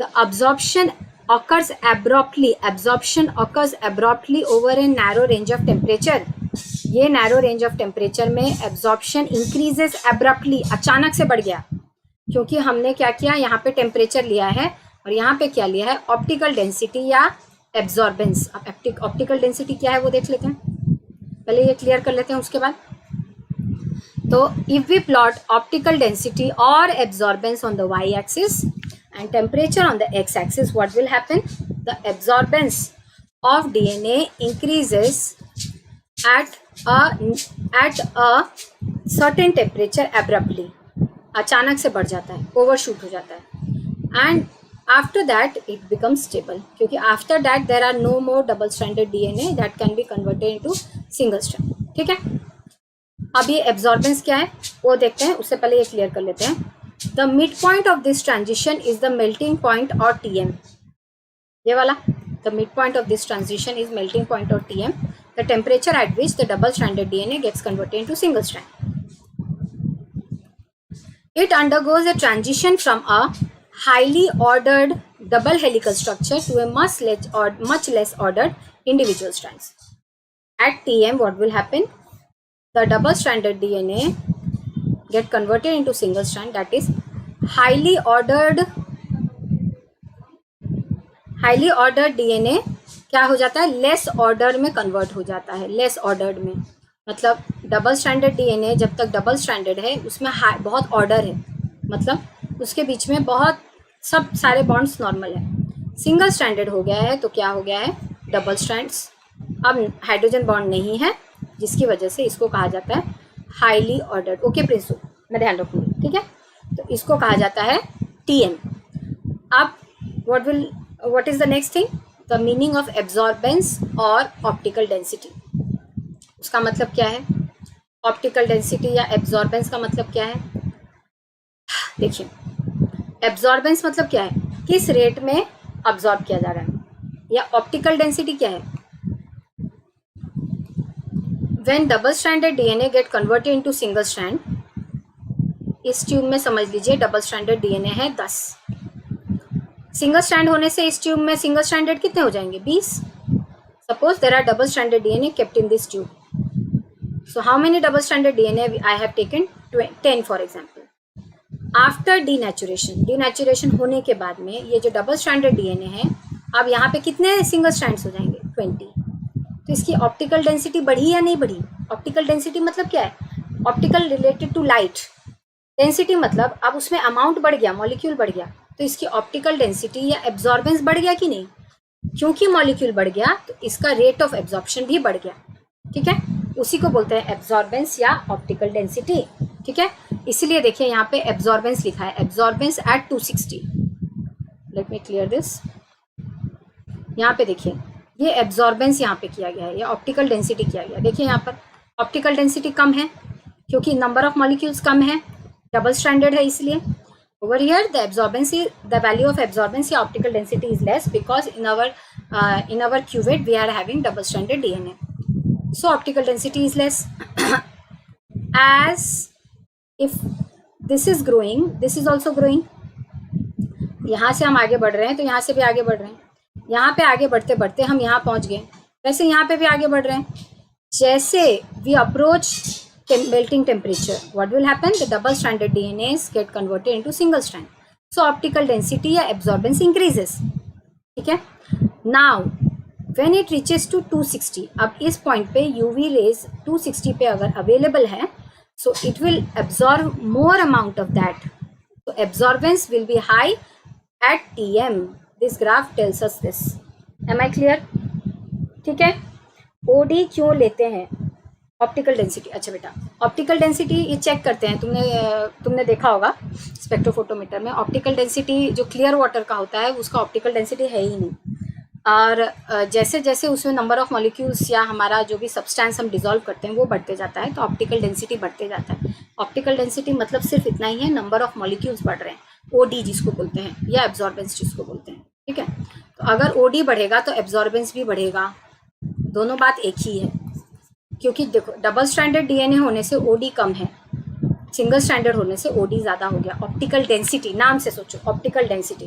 A: The absorption occurs abruptly. Absorption occurs abruptly over a narrow range of temperature. ये नैरो रेंज ऑफ टेम्परेचर में एब्जॉर्प्शन इंक्रीजेस एब्रप्टली, अचानक से बढ़ गया. क्योंकि हमने क्या किया, यहाँ पे टेम्परेचर लिया है और यहाँ पे क्या लिया है, ऑप्टिकल डेंसिटी या एब्जॉर्बेंस। अब ऑप्टिकल डेंसिटी क्या है वो देख लेते हैं, पहले ये क्लियर कर लेते हैं उसके बाद। तो if we plot optical density or absorbance on the Y axis and temperature on the x-axis, what will happen? The absorbance of DNA increases at a certain temperature abruptly. अचानक से बढ़ जाता है, ओवरशूट हो जाता है, and after that it becomes stable, क्योंकि after that there are no more double stranded DNA that can be converted into single strand. ठीक है, अब ये absorbance क्या है वो देखते हैं, उससे पहले ये क्लियर कर लेते हैं। The midpoint of this transition is the melting point or TM. ये वाला, the midpoint of this transition is melting point or TM, the temperature at which the double-stranded DNA gets converted into single strand. It undergoes a transition from a highly ordered double helical structure to a much less ordered individual strands. At TM, what will happen? The double-stranded DNA get converted into single strand, that is highly ordered DNA क्या हो जाता है, लेस ऑर्डर में कन्वर्ट हो जाता है। लेस ऑर्डर्ड में मतलब डबल स्टैंडर्ड DNA जब तक डबल स्टैंडर्ड है उसमें बहुत ऑर्डर है, मतलब उसके बीच में बहुत सब सारे बॉन्ड्स नॉर्मल है। सिंगल स्टैंडर्ड हो गया है तो क्या हो गया है, डबल स्ट्रैंड्स, अब हाइड्रोजन बॉन्ड नहीं है, जिसकी वजह से इसको कहा जाता है हाईली ऑर्डर्ड। ओके प्रिंसू, मैं ध्यान रखूंगी, ठीक है। तो इसको कहा जाता है TM। अब what is the next thing, the meaning of absorbance और ऑप्टिकल डेंसिटी। उसका मतलब क्या है, ऑप्टिकल डेंसिटी या एब्जॉर्बेंस का मतलब क्या है, देखिए एब्जॉर्बेंस मतलब क्या है, किस रेट में अब्जॉर्ब किया जा रहा है, या ऑप्टिकल डेंसिटी क्या है, when double stranded DNA get converted into single strand। इस ट्यूब में समझ लीजिए डबल स्टैंडर्ड DNA है 10, सिंगल स्टैंड होने से इस ट्यूब में सिंगल स्टैंडर्ड कितने हो जाएंगे, 20। Suppose there are double standard DNA kept in this tube, so how many double stranded DNA I have taken, 10 for example। After denaturation होने के बाद में ये जो डबल स्टैंडर्ड DNA है, अब यहाँ पे कितने सिंगल स्ट्रैंड्स हो जाएंगे, 20। तो इसकी ऑप्टिकल डेंसिटी बढ़ी या नहीं बढ़ी, ऑप्टिकल डेंसिटी मतलब क्या है, optical related to light, density मतलब अब उसमें अमाउंट बढ़ गया, मॉलिक्यूल बढ़ गया, तो इसकी ऑप्टिकल डेंसिटी या एब्जॉर्बेंस बढ़ गया कि नहीं, क्योंकि मॉलिक्यूल बढ़ गया तो इसका रेट ऑफ एब्जॉर्प्शन भी बढ़ गया, ठीक है। उसी को बोलते हैं एब्जॉर्बेंस या ऑप्टिकल डेंसिटी, ठीक है। इसीलिए देखिए यहाँ पे एब्जॉर्बेंस लिखा है, absorbance at 260। Let me clear this, यहाँ पे देखिए ये एब्जॉर्बेंस यहाँ पे किया गया है, या ऑप्टिकल डेंसिटी किया गया। देखिए यहाँ पर ऑप्टिकल डेंसिटी कम है क्योंकि नंबर ऑफ मॉलिक्यूल्स कम है, डबल स्टैंडर्ड है इसलिए। Over here the absorbance is the value of absorbance या optical density is less because in our cuvette we are having double standard DNA, so optical density is less। as if this is growing, this is also growing। यहाँ से हम आगे बढ़ रहे हैं तो यहाँ से भी आगे बढ़ रहे हैं, यहाँ पे आगे बढ़ते बढ़ते हम यहाँ पहुँच गए, वैसे यहाँ पे भी आगे बढ़ रहे हैं। जैसे we approach melting temperature, what will happen, the double stranded DNAs get converted into single strand, so optical density या absorbance increases, ठीक है। now when it reaches to 260, अब इस पॉइंट पे UV rays 260 पे अगर अवेलेबल है, so it will absorb more amount of that, so absorbance will be high at TM। this graph tells us this, am I clear, ठीक है। OD क्यों लेते हैं, ऑप्टिकल डेंसिटी। अच्छा बेटा, ऑप्टिकल डेंसिटी ये चेक करते हैं, तुमने देखा होगा स्पेक्ट्रोफोटोमीटर में, ऑप्टिकल डेंसिटी जो क्लियर वाटर का होता है उसका ऑप्टिकल डेंसिटी है ही नहीं, और जैसे जैसे उसमें नंबर ऑफ मॉलिक्यूल्स या हमारा जो भी सब्सटेंस हम डिजोल्व करते हैं वो बढ़ते जाता है, तो ऑप्टिकल डेंसिटी बढ़ते जाता है। ऑप्टिकल डेंसिटी मतलब सिर्फ इतना ही है, नंबर ऑफ मॉलिक्यूल्स बढ़ रहे हैं, OD जिसको बोलते हैं, या एब्जॉर्बेंस जिसको बोलते हैं, ठीक है। तो अगर OD बढ़ेगा तो एब्जॉर्बेंस भी बढ़ेगा, दोनों बात एक ही है। क्योंकि देखो डबल स्टैंडर्ड DNA होने से OD कम है, सिंगल स्टैंडर्ड होने से OD ज़्यादा हो गया। ऑप्टिकल डेंसिटी, नाम से सोचो, optical density,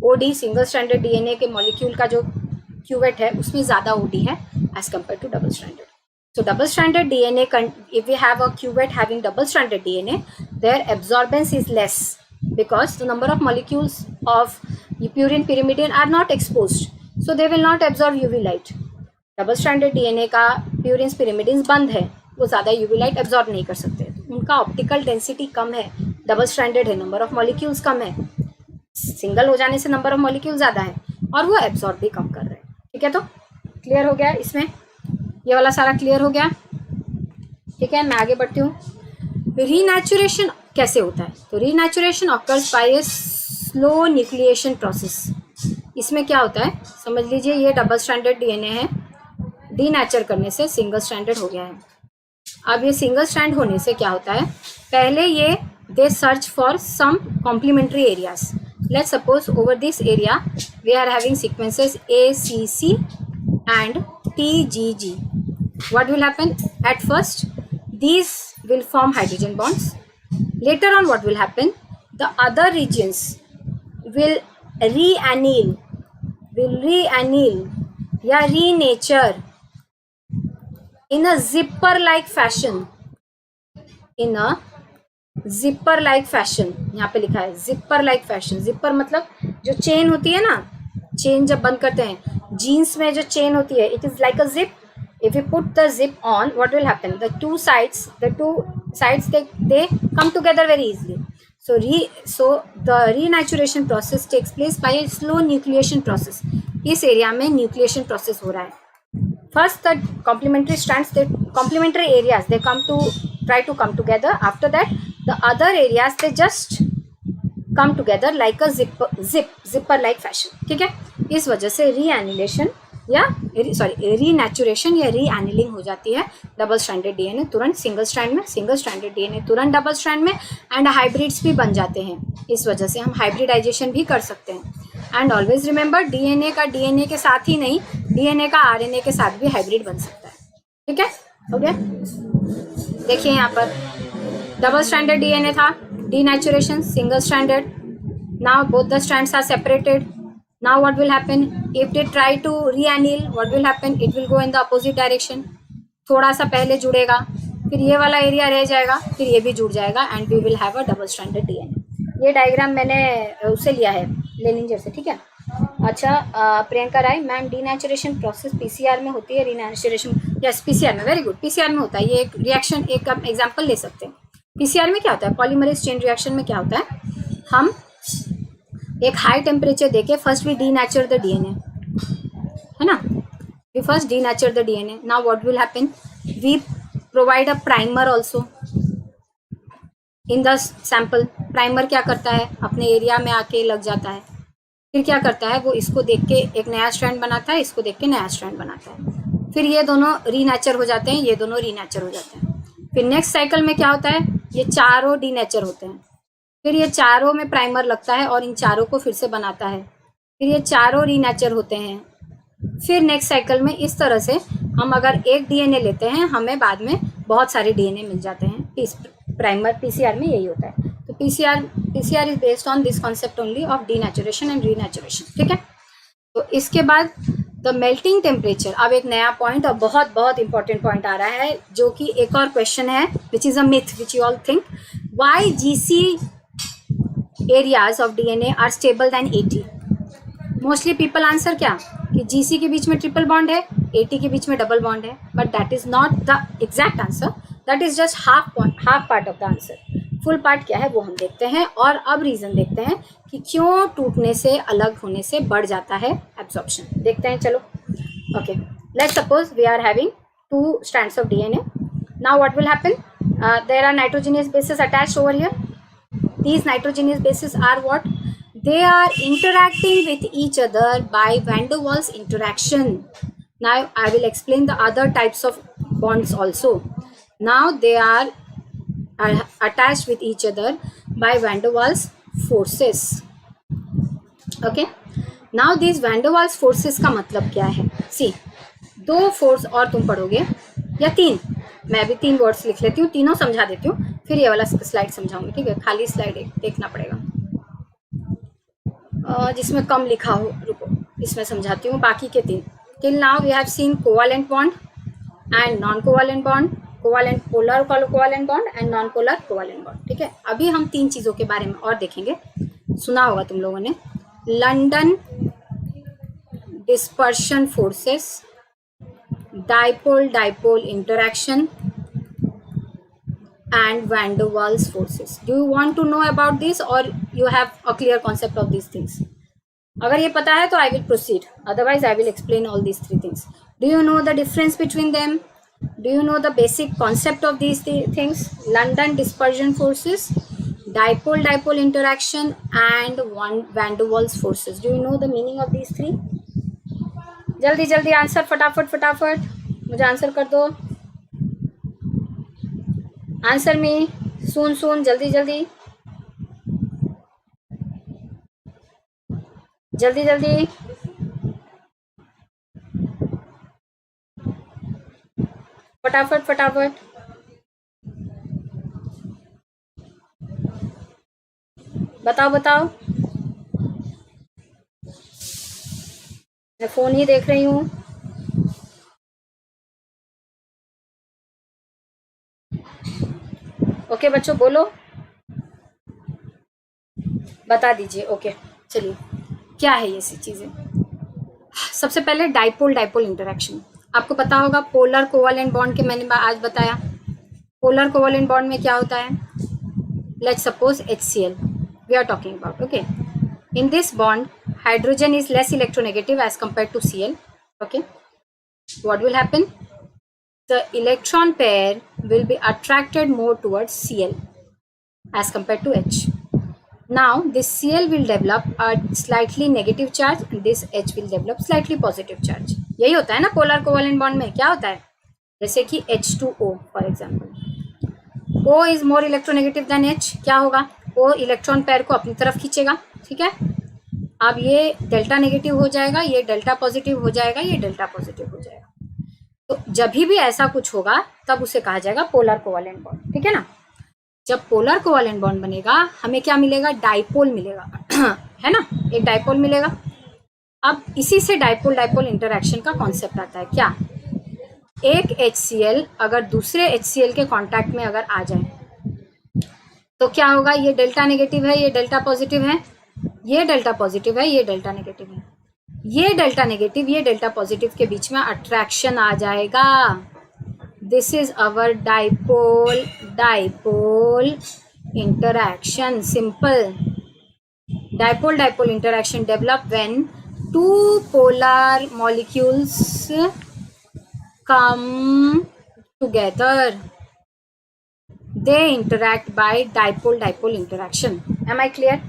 A: OD single standard DNA के मॉलिक्यूल का जो क्यूवेट है उसमें ज़्यादा OD है as compare to double standard. So double stranded DNA, if we have a cuvette having double stranded DNA, their absorbance is less because the number of molecules of purine pyrimidine are not exposed, so they will not absorb UV light. Double stranded DNA का प्यूरिन pyrimidines बंद है, वो ज़्यादा यूवी लाइट एब्जॉर्ब नहीं कर सकते, उनका ऑप्टिकल डेंसिटी कम है, डबल स्ट्रैंडेड है, नंबर ऑफ मॉलिक्यूल्स कम है, सिंगल हो जाने से नंबर ऑफ मॉलिक्यूल ज़्यादा है और वो एब्जॉर्ब भी कम कर रहे हैं. ठीक है, तो क्लियर हो गया इसमें, ये वाला सारा क्लियर हो गया. ठीक है, मैं आगे बढ़ती हूँ. रीनैचुरेशन कैसे होता है? तो renaturation occurs by a slow nucleation process. इसमें क्या होता है समझ लीजिए, ये डबल स्ट्रैंडेड डीएनए है, डीनैचर करने से सिंगल स्ट्रैंडेड हो गया है. अब ये सिंगल स्ट्रैंड होने से क्या होता है, पहले ये they search for some complementary areas. Let's suppose over this area we are having sequences ACC and TGG. What will happen? At first these will form hydrogen bonds. Later on what will happen? The other regions will reanneal या renature in a zipper like fashion. यहाँ पे लिखा है zipper like fashion. zipper मतलब जो चेन होती है ना, चेन जब बंद करते हैं, जीन्स में जो चेन होती है, it is like a zip. If you put the zip on, what will happen? The two sides they come together very easily. So the renaturation process takes place by a slow nucleation process. इस एरिया में न्यूक्लिएशन प्रोसेस हो रहा है. First the complementary strands, the complementary areas, they try to come together. After that the other areas they just come together like a zipper like fashion. ठीक है, इस वजह से रीएनिलेशन या रीनैचुरेशन या रीएनिलिंग हो जाती है. डबल स्ट्रैंडेड डीएनए तुरंत सिंगल स्ट्रैंड में, सिंगल स्ट्रैंडेड डीएनए तुरंत डबल स्ट्रैंड में, एंड हाइब्रिड्स भी बन जाते हैं. इस वजह से हम हाइब्रिडाइजेशन भी कर सकते हैं. एंड ऑलवेज रिमेंबर, डीएनए का डीएनए के साथ ही नहीं, डीएनए का आरएनए के साथ भी हाइब्रिड बन सकता है. ठीक है, हो गया. देखिए यहाँ पर डबल स्ट्रैंडेड डीएनए था, denaturation, single stranded. Now both the strands are separated. Now what will happen? If they try to reanneal, what will happen? It will go in the opposite direction. थोड़ा सा पहले जुड़ेगा, फिर ये वाला एरिया रह जाएगा, फिर ये भी जुड़ जाएगा, and we will have a double stranded DNA. ये डायग्राम मैंने उससे लिया है, लेनिंजर से. ठीक है, अच्छा. प्रियंका राय मैम, डीनैचुरेशन प्रोसेस पीसीआर में होती है. रीनैचुरेशन, यस, पीसीआर में, वेरी गुड, पीसीआर में होता है. ये एक रिएक्शन, एक एग्जाम्पल ले सकते हैं. पीसीआर में क्या होता है, पॉलीमरेज चेन रिएक्शन में क्या होता है, हम एक हाई टेम्परेचर देके first we denature the DNA, है ना, we first denature the DNA. Now what will happen, we provide a primer also in the sample. Primer क्या करता है, अपने एरिया में आके लग जाता है, फिर क्या करता है, वो इसको देख के एक नया स्ट्रैंड बनाता है, इसको देख के नया स्ट्रैंड बनाता है, फिर ये दोनों रीनैचर हो जाते हैं, ये दोनों रीनैचर हो जाते हैं. फिर नेक्स्ट साइकिल में क्या होता है, ये चारों डीनैचर होते हैं, फिर ये चारों में प्राइमर लगता है और इन चारों को फिर से बनाता है, फिर ये चारों रीनैचर होते हैं. फिर नेक्स्ट साइकिल में इस तरह से हम अगर एक डीएनए लेते हैं, हमें बाद में बहुत सारे डीएनए मिल जाते हैं. प्राइमर पीसीआर में यही होता है. तो PCR is based on this concept only of denaturation and renaturation. ठीक है, तो इसके बाद द मेल्टिंग टेम्परेचर. अब एक नया पॉइंट और बहुत बहुत इंपॉर्टेंट पॉइंट आ रहा है, जो कि एक और क्वेश्चन है, which is a myth which you all think. Why GC areas of DNA are stable than AT. Mostly people answer क्या, कि GC के बीच में ट्रिपल बॉन्ड है, AT के बीच में डबल बॉन्ड है, but that is not the exact answer, that is just half part of the answer. Full part क्या है वो हम देखते हैं, और अब रीजन देखते हैं कि क्यों टूटने से, अलग होने से बढ़ जाता है एब्जॉर्प्शन. देखते हैं, चलो. Okay, let's suppose we are having 2 strands of DNA. Now what will happen? There are nitrogenous bases attached over here. These nitrogenous bases are what? They are interacting with each other by van der Waals interaction. Now I will explain the other types of bonds also. Now they are attached with each other by van der Waals forces. Okay. Now these van der Waals forces का मतलब क्या है? See, 2 फोर्स और तुम पढ़ोगे, या 3, मैं भी 3 वर्ड्स लिख लेती हूँ, तीनों समझा देती हूँ, फिर ये वाला स्लाइड समझाऊंगी. ठीक है, खाली स्लाइड देखना पड़ेगा, जिसमें कम लिखा हो. रुको, इसमें समझाती हूँ बाकी के 3. Till now we have seen covalent bond and non covalent bond, covalent polar covalent bond and non polar covalent bond. ठीक है, अभी हम 3 चीज़ों के बारे में और देखेंगे. सुना होगा तुम लोगों ने, London dispersion forces, dipole dipole interaction and van der Waals forces. Do you want to know about this or you have a clear concept of these things? अगर ये पता है तो I will proceed. Otherwise I will explain all these three things. Do you know the difference between them? Do you know the basic concept of these things? London dispersion forces, dipole dipole interaction and van der Waals forces. Do you know the meaning of these three? जल्दी जल्दी आंसर, फटाफट फटाफट मुझे आंसर कर दो. आंसर में सुन जल्दी जल्दी जल्दी जल्दी. फटाफट फटाफट. बताओ बताओ. मैं फोन ही देख रही हूँ. ओके बच्चों बोलो, बता दीजिए. ओके चलिए, क्या है ये सी चीजें. सबसे पहले डाइपोल डाइपोल इंटरेक्शन. आपको पता होगा पोलर कोवेलेंट बॉन्ड के मैंने आज बताया. पोलर कोवेलेंट बॉन्ड में क्या होता है? Let's suppose HCl we are talking about. Okay, in this bond hydrogen is less electronegative as compare to Cl. Okay, what will happen? The electron pair will be attracted more towards Cl as compared to H. Now this Cl will develop a slightly negative charge and this H will develop slightly positive charge. यही होता है ना polar covalent bond में. क्या होता है? जैसे कि H2O for example. O is more electronegative than H. क्या होगा? O इलेक्ट्रॉन पेयर को अपनी तरफ खींचेगा. ठीक है, अब ये डेल्टा नेगेटिव हो जाएगा, ये डेल्टा पॉजिटिव हो जाएगा, ये डेल्टा पॉजिटिव हो जाएगा. तो जब भी ऐसा कुछ होगा तब उसे कहा जाएगा पोलर कोवेलेंट बॉन्ड. ठीक है ना. जब पोलर कोवेलेंट बॉन्ड बनेगा हमें क्या मिलेगा? डाइपोल मिलेगा. है ना, एक डाइपोल मिलेगा. अब इसी से डाइपोल डाइपोल इंटरैक्शन का कॉन्सेप्ट आता है. क्या? एक HCl अगर दूसरे HCl के कांटेक्ट में अगर आ जाए तो क्या होगा? ये डेल्टा नेगेटिव है, ये डेल्टा पॉजिटिव है, ये डेल्टा पॉजिटिव है, ये डेल्टा नेगेटिव है. ये डेल्टा नेगेटिव ये डेल्टा पॉजिटिव के बीच में अट्रैक्शन आ जाएगा. This is our dipole dipole interaction. Simple. Dipole dipole interaction develop when two polar molecules come together. They interact by dipole dipole interaction. Am I clear?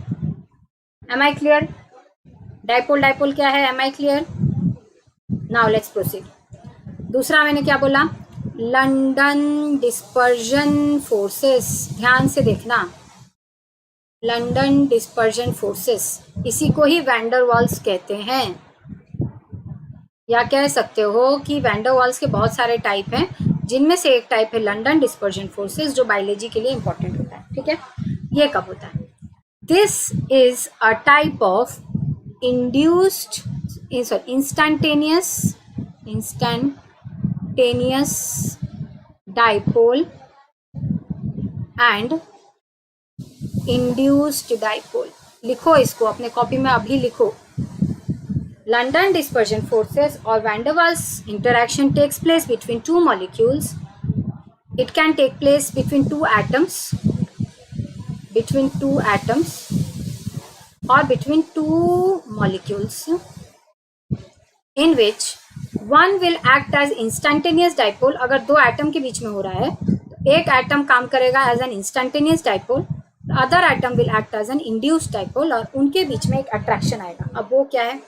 A: Am I clear? Dipole dipole क्या है? Am I clear? Now let's proceed. दूसरा मैंने क्या बोला? London dispersion forces. ध्यान से देखना, लंडन डिस्पर्जन फोर्सेस, इसी को ही वैन डर वाल्स कहते हैं. या कह सकते हो कि वैन डर वाल्स के बहुत सारे टाइप हैं, जिनमें से एक टाइप है लंडन डिस्पर्जन फोर्सेस, जो बायोलॉजी के लिए इंपॉर्टेंट होता है. ठीक है, ये कब होता है? This is a type of instantaneous dipole and induced dipole. लिखो इसको अपने कॉपी में, अभी लिखो. London dispersion forces or van der Waals interaction takes place between two molecules. It can take place between two atoms or between two molecules in which one will act as instantaneous dipole. अगर दो एटम के बीच में हो रहा है तो एक एटम काम करेगा as an instantaneous dipole, other atom will act as an induced dipole, और उनके बीच में एक अट्रैक्शन आएगा. अब वो क्या है,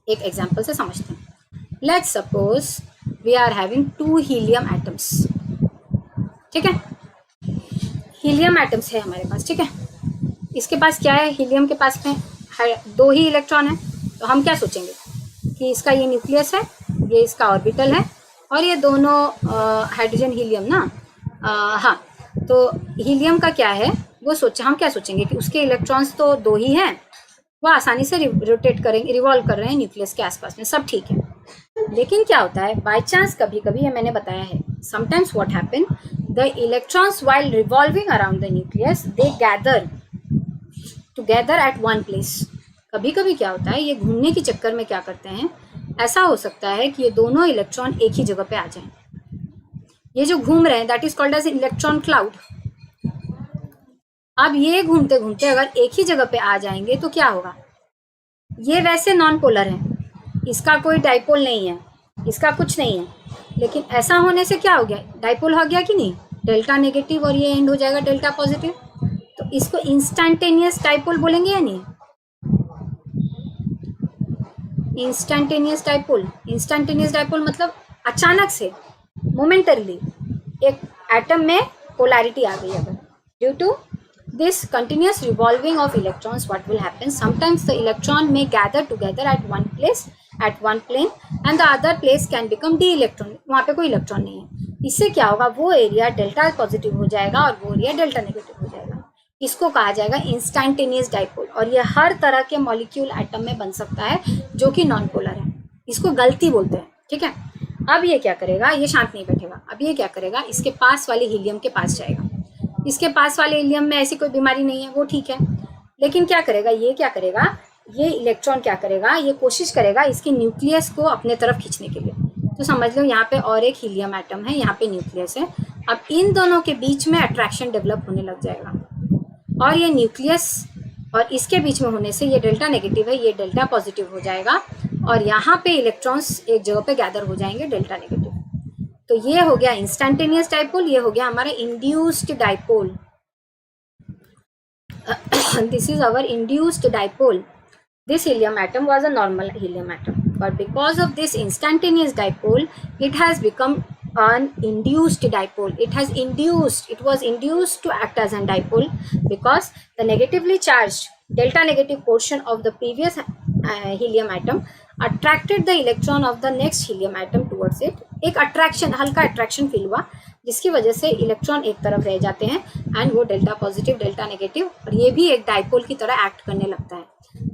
A: एक एग्जांपल से समझते हैं. Let's suppose we are having two helium atoms. ठीक है, हीलियम एटम्स है हमारे पास. ठीक है, इसके पास क्या है? हीलियम के पास में दो ही इलेक्ट्रॉन है. तो हम क्या सोचेंगे कि इसका ये न्यूक्लियस है, ये इसका ऑर्बिटल है, और ये दोनों हाइड्रोजन हीलियम ना. हाँ, तो हीलियम का क्या है वो हम क्या सोचेंगे कि उसके इलेक्ट्रॉन्स तो दो ही हैं, वो आसानी से रोटेट करेंगे, रिवॉल्व कर रहे हैं न्यूक्लियस के आसपास में, सब ठीक है. लेकिन क्या होता है, बाय चांस कभी कभी, ये मैंने बताया है, sometimes what happen, the electrons while revolving around the nucleus they gather together at one place. कभी कभी क्या होता है, ये घूमने के चक्कर में क्या करते हैं, ऐसा हो सकता है कि ये दोनों इलेक्ट्रॉन एक ही जगह पे आ जाएं। ये जो घूम रहे हैं that is called as electron cloud. अब ये घूमते घूमते अगर एक ही जगह पे आ जाएंगे तो क्या होगा, ये वैसे नॉन पोलर है, इसका कोई डाइपोल नहीं है, इसका कुछ नहीं है, लेकिन ऐसा होने से क्या हो गया, डाइपोल हो गया कि नहीं, डेल्टा नेगेटिव और ये एंड हो जाएगा डेल्टा पॉजिटिव। तो इसको इंस्टैंटेनियस डाइपोल बोलेंगे या नहीं, इंस्टैंटेनियस डाइपोल। इंस्टैंटेनियस डाइपोल मतलब अचानक से, मोमेंटरली एक एटम में पोलैरिटी आ गई। अगर due to this continuous revolving of electrons, what will happen, sometimes the electron may gather together at one place, at one plane, and the other place can become d electron, वहाँ पे कोई इलेक्ट्रॉन नहीं है। इससे क्या होगा, वो एरिया डेल्टा पॉजिटिव हो जाएगा और वो एरिया डेल्टा नेगेटिव हो जाएगा। इसको कहा जाएगा इंस्टैंटेनियस डाइपोल। और ये हर तरह के मॉलिक्यूल एटम में बन सकता है जो कि नॉन पोलर है। इसको गलती बोलते हैं, ठीक है। अब ये क्या करेगा, ये शांत नहीं बैठेगा। अब ये क्या करेगा, इसके पास वाले हीलियम के पास जाएगा। इसके पास वाले हीलियम में ऐसी कोई बीमारी नहीं है, वो ठीक है, लेकिन क्या करेगा, ये क्या करेगा, ये इलेक्ट्रॉन क्या करेगा, ये कोशिश करेगा इसके न्यूक्लियस को अपने तरफ खींचने के लिए। तो समझ लो यहाँ पे और एक हीलियम एटम है, यहाँ पे न्यूक्लियस है। अब इन दोनों के बीच में अट्रैक्शन डेवलप होने लग जाएगा और ये न्यूक्लियस और इसके बीच में होने से ये डेल्टा नेगेटिव है, ये डेल्टा पॉजिटिव हो जाएगा और यहाँ पे इलेक्ट्रॉन्स एक जगह पे गैदर हो जाएंगे डेल्टा नेगेटिव। तो ये हो गया इंस्टैंटेनियस डाइपोल, ये हो गया हमारा induced dipole. This is our induced dipole. This helium atom was a normal helium atom, but because of this instantaneous dipole, it has become an induced dipole. It was induced to act as a dipole because the negatively charged delta negative portion of the previous helium atom attracted the electron of the next helium atom towards it. एक अट्रैक्शन, हल्का अट्रैक्शन फील हुआ जिसकी वजह से इलेक्ट्रॉन एक तरफ रह जाते हैं एंड वो डेल्टा पॉजिटिव डेल्टा नेगेटिव, और ये भी एक डाइपोल की तरह एक्ट करने लगता है।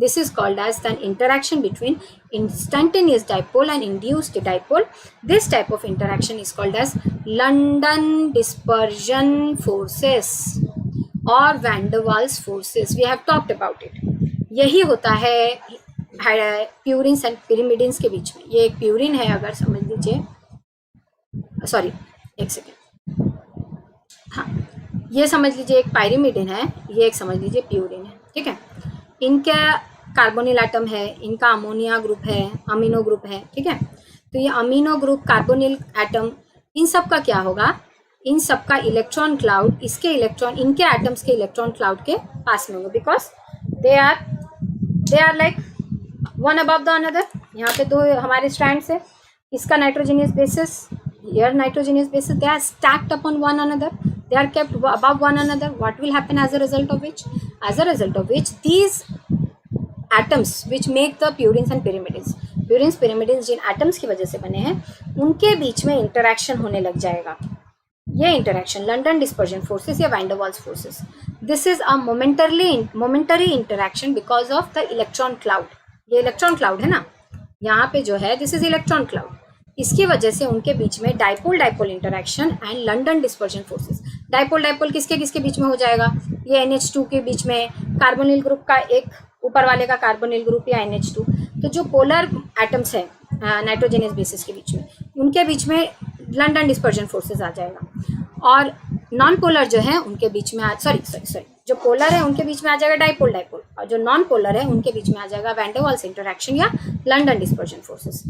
A: This is called as an interaction between instantaneous dipole and induced dipole. This type of interaction is called as London dispersion forces or van der Waals forces. We have talked about it. यही होता है प्यूरिन्स एंड पिरिमिडिन्स के बीच में। ये एक प्यूरिन है, अगर समझ लीजिए, सॉरी एक सेकेंड, हाँ ये समझ लीजिए एक पायरिमिडिन है, ये एक समझ लीजिए प्यूरिन है, ठीक है। इनका कार्बोनिल एटम है, इनका अमोनिया ग्रुप है, अमीनो ग्रुप है, ठीक है। तो ये अमीनो ग्रुप, कार्बोनिल एटम, इन सब का क्या होगा, इन सब का इलेक्ट्रॉन क्लाउड इसके इलेक्ट्रॉन, इनके एटम्स के इलेक्ट्रॉन क्लाउड के पास में होंगे, because they are like one above the another. यहाँ पे दो हमारे स्ट्रैंड्स है, इसका nitrogenous bases, here nitrogenous bases, they are stacked upon one another, they are kept above one another. What will happen as a result of which? As a result of which these atoms which make the purines and pyrimidines, purines pyrimidines जिन atoms की वजह से बने हैं उनके बीच में interaction होने लग जाएगा। ये interaction London dispersion forces या van der Waals forces, this is a momentary interaction because of the electron cloud. ये electron cloud है ना, यहाँ पे जो है this is electron cloud, इसकी वजह से उनके बीच में dipole dipole interaction and London dispersion forces. Dipole dipole किसके किसके बीच में हो जाएगा, ये NH2 के बीच में, कार्बोनिल ग्रुप का एक ऊपर वाले का कार्बोनिल ग्रुप या NH2, तो जो पोलर एटम्स है नाइट्रोजनियस बेसिस के बीच में, उनके बीच में लंडन डिस्पर्जन फोर्सेस आ जाएगा। और नॉन पोलर जो है उनके बीच में सॉरी जो पोलर है उनके बीच में आ जाएगा डाइपोल डाइपोल, और जो नॉन पोलर है उनके बीच में आ जाएगा वैन डर वाल्स इंटरैक्शन या लंडन डिस्पर्जन फोर्सेस।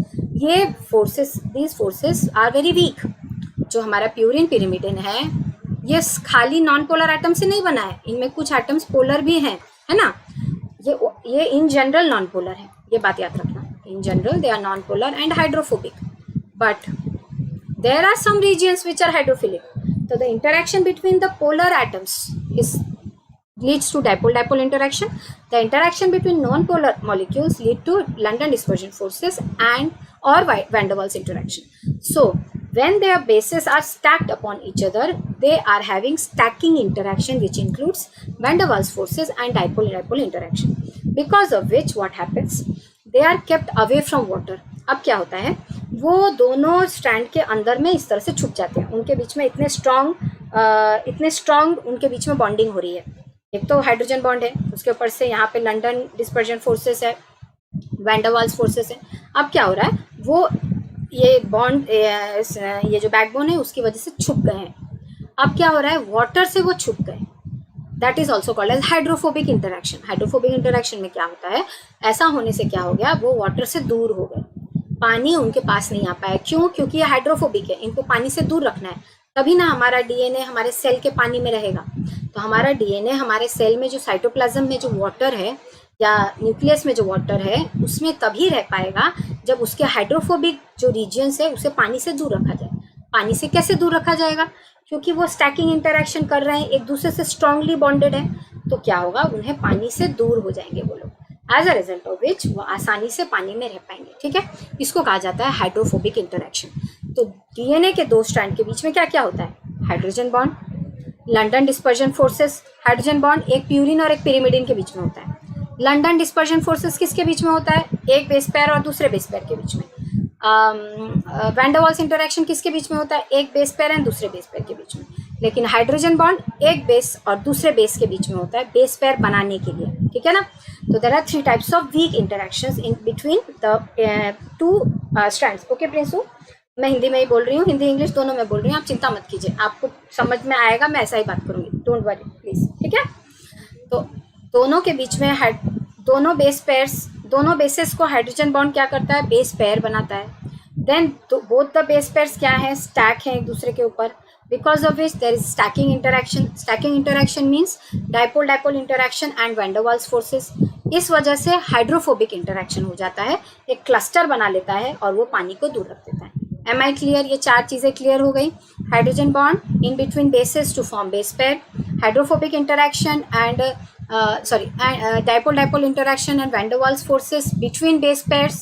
A: ये forces, these forces are very weak. जो हमारा प्यूरिन पिरिमिडिन है ये खाली नॉन पोलर एटम से नहीं बना है, इनमें कुछ एटम्स पोलर भी हैं, है ना। ये इन जनरल नॉन पोलर है, ये बात याद रखना। In general they are non polar and hydrophobic, but there are some regions which are hydrophilic. तो the interaction between the polar atoms is leads to dipole-dipole interaction. The interaction between non-polar molecules lead to London dispersion forces and or van der Waals interaction. So, when their bases are stacked upon each other, they are having stacking interaction, which includes van der Waals forces and dipole-dipole interaction. Because of which, what happens? They are kept away from water. अब क्या होता है, वो दोनों स्ट्रैंड के अंदर में इस तरह से छुप जाते हैं, उनके बीच में इतने स्ट्रॉन्ग उनके बीच में बॉन्डिंग हो रही है, एक तो हाइड्रोजन बॉन्ड है, उसके ऊपर से यहाँ पे लंडन डिस्पर्जन फोर्सेस है, वैन डर वाल्स फोर्सेस है। अब क्या हो रहा है, वो ये बॉन्ड ये जो बैकबोन है उसकी वजह से छुप गए हैं। अब क्या हो रहा है, वाटर से वो छुप गए, that is also called as hydrophobic interaction. Hydrophobic interaction में क्या होता है, ऐसा होने से क्या हो गया, वो वाटर से दूर हो गए, पानी उनके पास नहीं आ पाया। क्यों? क्योंकि ये हाइड्रोफोबिक है, इनको पानी से दूर रखना है, तभी ना हमारा डीएनए हमारे सेल के पानी में रहेगा। तो हमारा डीएनए हमारे सेल में जो साइटोप्लाज्म में जो वाटर है या न्यूक्लियस में जो वाटर है उसमें तभी रह पाएगा जब उसके हाइड्रोफोबिक जो रीजन्स है उसे पानी से दूर रखा जाए। पानी से कैसे दूर रखा जाएगा? क्योंकि वो स्टैकिंग इंटरेक्शन कर रहे हैं, एक दूसरे से स्ट्रांगली बॉन्डेड है, तो क्या होगा, उन्हें पानी से दूर हो जाएंगे वो लोग, as a result of which वो आसानी से पानी में रह पाएंगे। ठीक है, इसको कहा जाता है हाइड्रोफोबिक इंटरेक्शन। तो डीएनए के दो स्ट्रैंड के बीच में क्या क्या होता है, hydrogen bond, London dispersion forces, hydrogen bond एक प्यूरिन और एक पिरिमिडिन के बीच में होता है। लंडन डिस्पर्जन फोर्सेस किसके बीच में होता है, एक बेस पेयर और दूसरे बेस पेयर के बीच में। वैन डर वाल्स इंटरेक्शन किसके बीच में होता है, एक बेस पेयर एंड दूसरे बेस पेयर के बीच में। लेकिन हाइड्रोजन बॉन्ड एक बेस और दूसरे बेस के बीच में होता है, बेस पेयर बनाने के लिए। ठीक है ना, तो there are 3 types of weak interactions in between the 2 strands. Okay Prinsu, मैं हिंदी में ही बोल रही हूँ, हिंदी इंग्लिश दोनों में बोल रही हूँ, आप चिंता मत कीजिए, आपको समझ में आएगा, मैं ऐसा ही बात करूँगी, डोंट वरी प्लीज। ठीक है, तो दोनों के बीच में दोनों बेस पेयर्स, दोनों बेसेस को हाइड्रोजन बॉन्ड क्या करता है, बेस पेयर बनाता है। Then both the base pairs क्या है, स्टैक है एक दूसरे के ऊपर, because of which there is stacking interaction. Stacking interaction means dipole dipole interaction and van der Waals forces. इस वजह से हाइड्रोफोबिक इंटरेक्शन हो जाता है, एक क्लस्टर बना लेता है और वो पानी को दूर रख देता है। Am I clear? ये 4 चीजें क्लियर हो गई। Hydrogen bond in between bases to form base pair, hydrophobic interaction and dipole dipole interaction and van der Waals forces between base pairs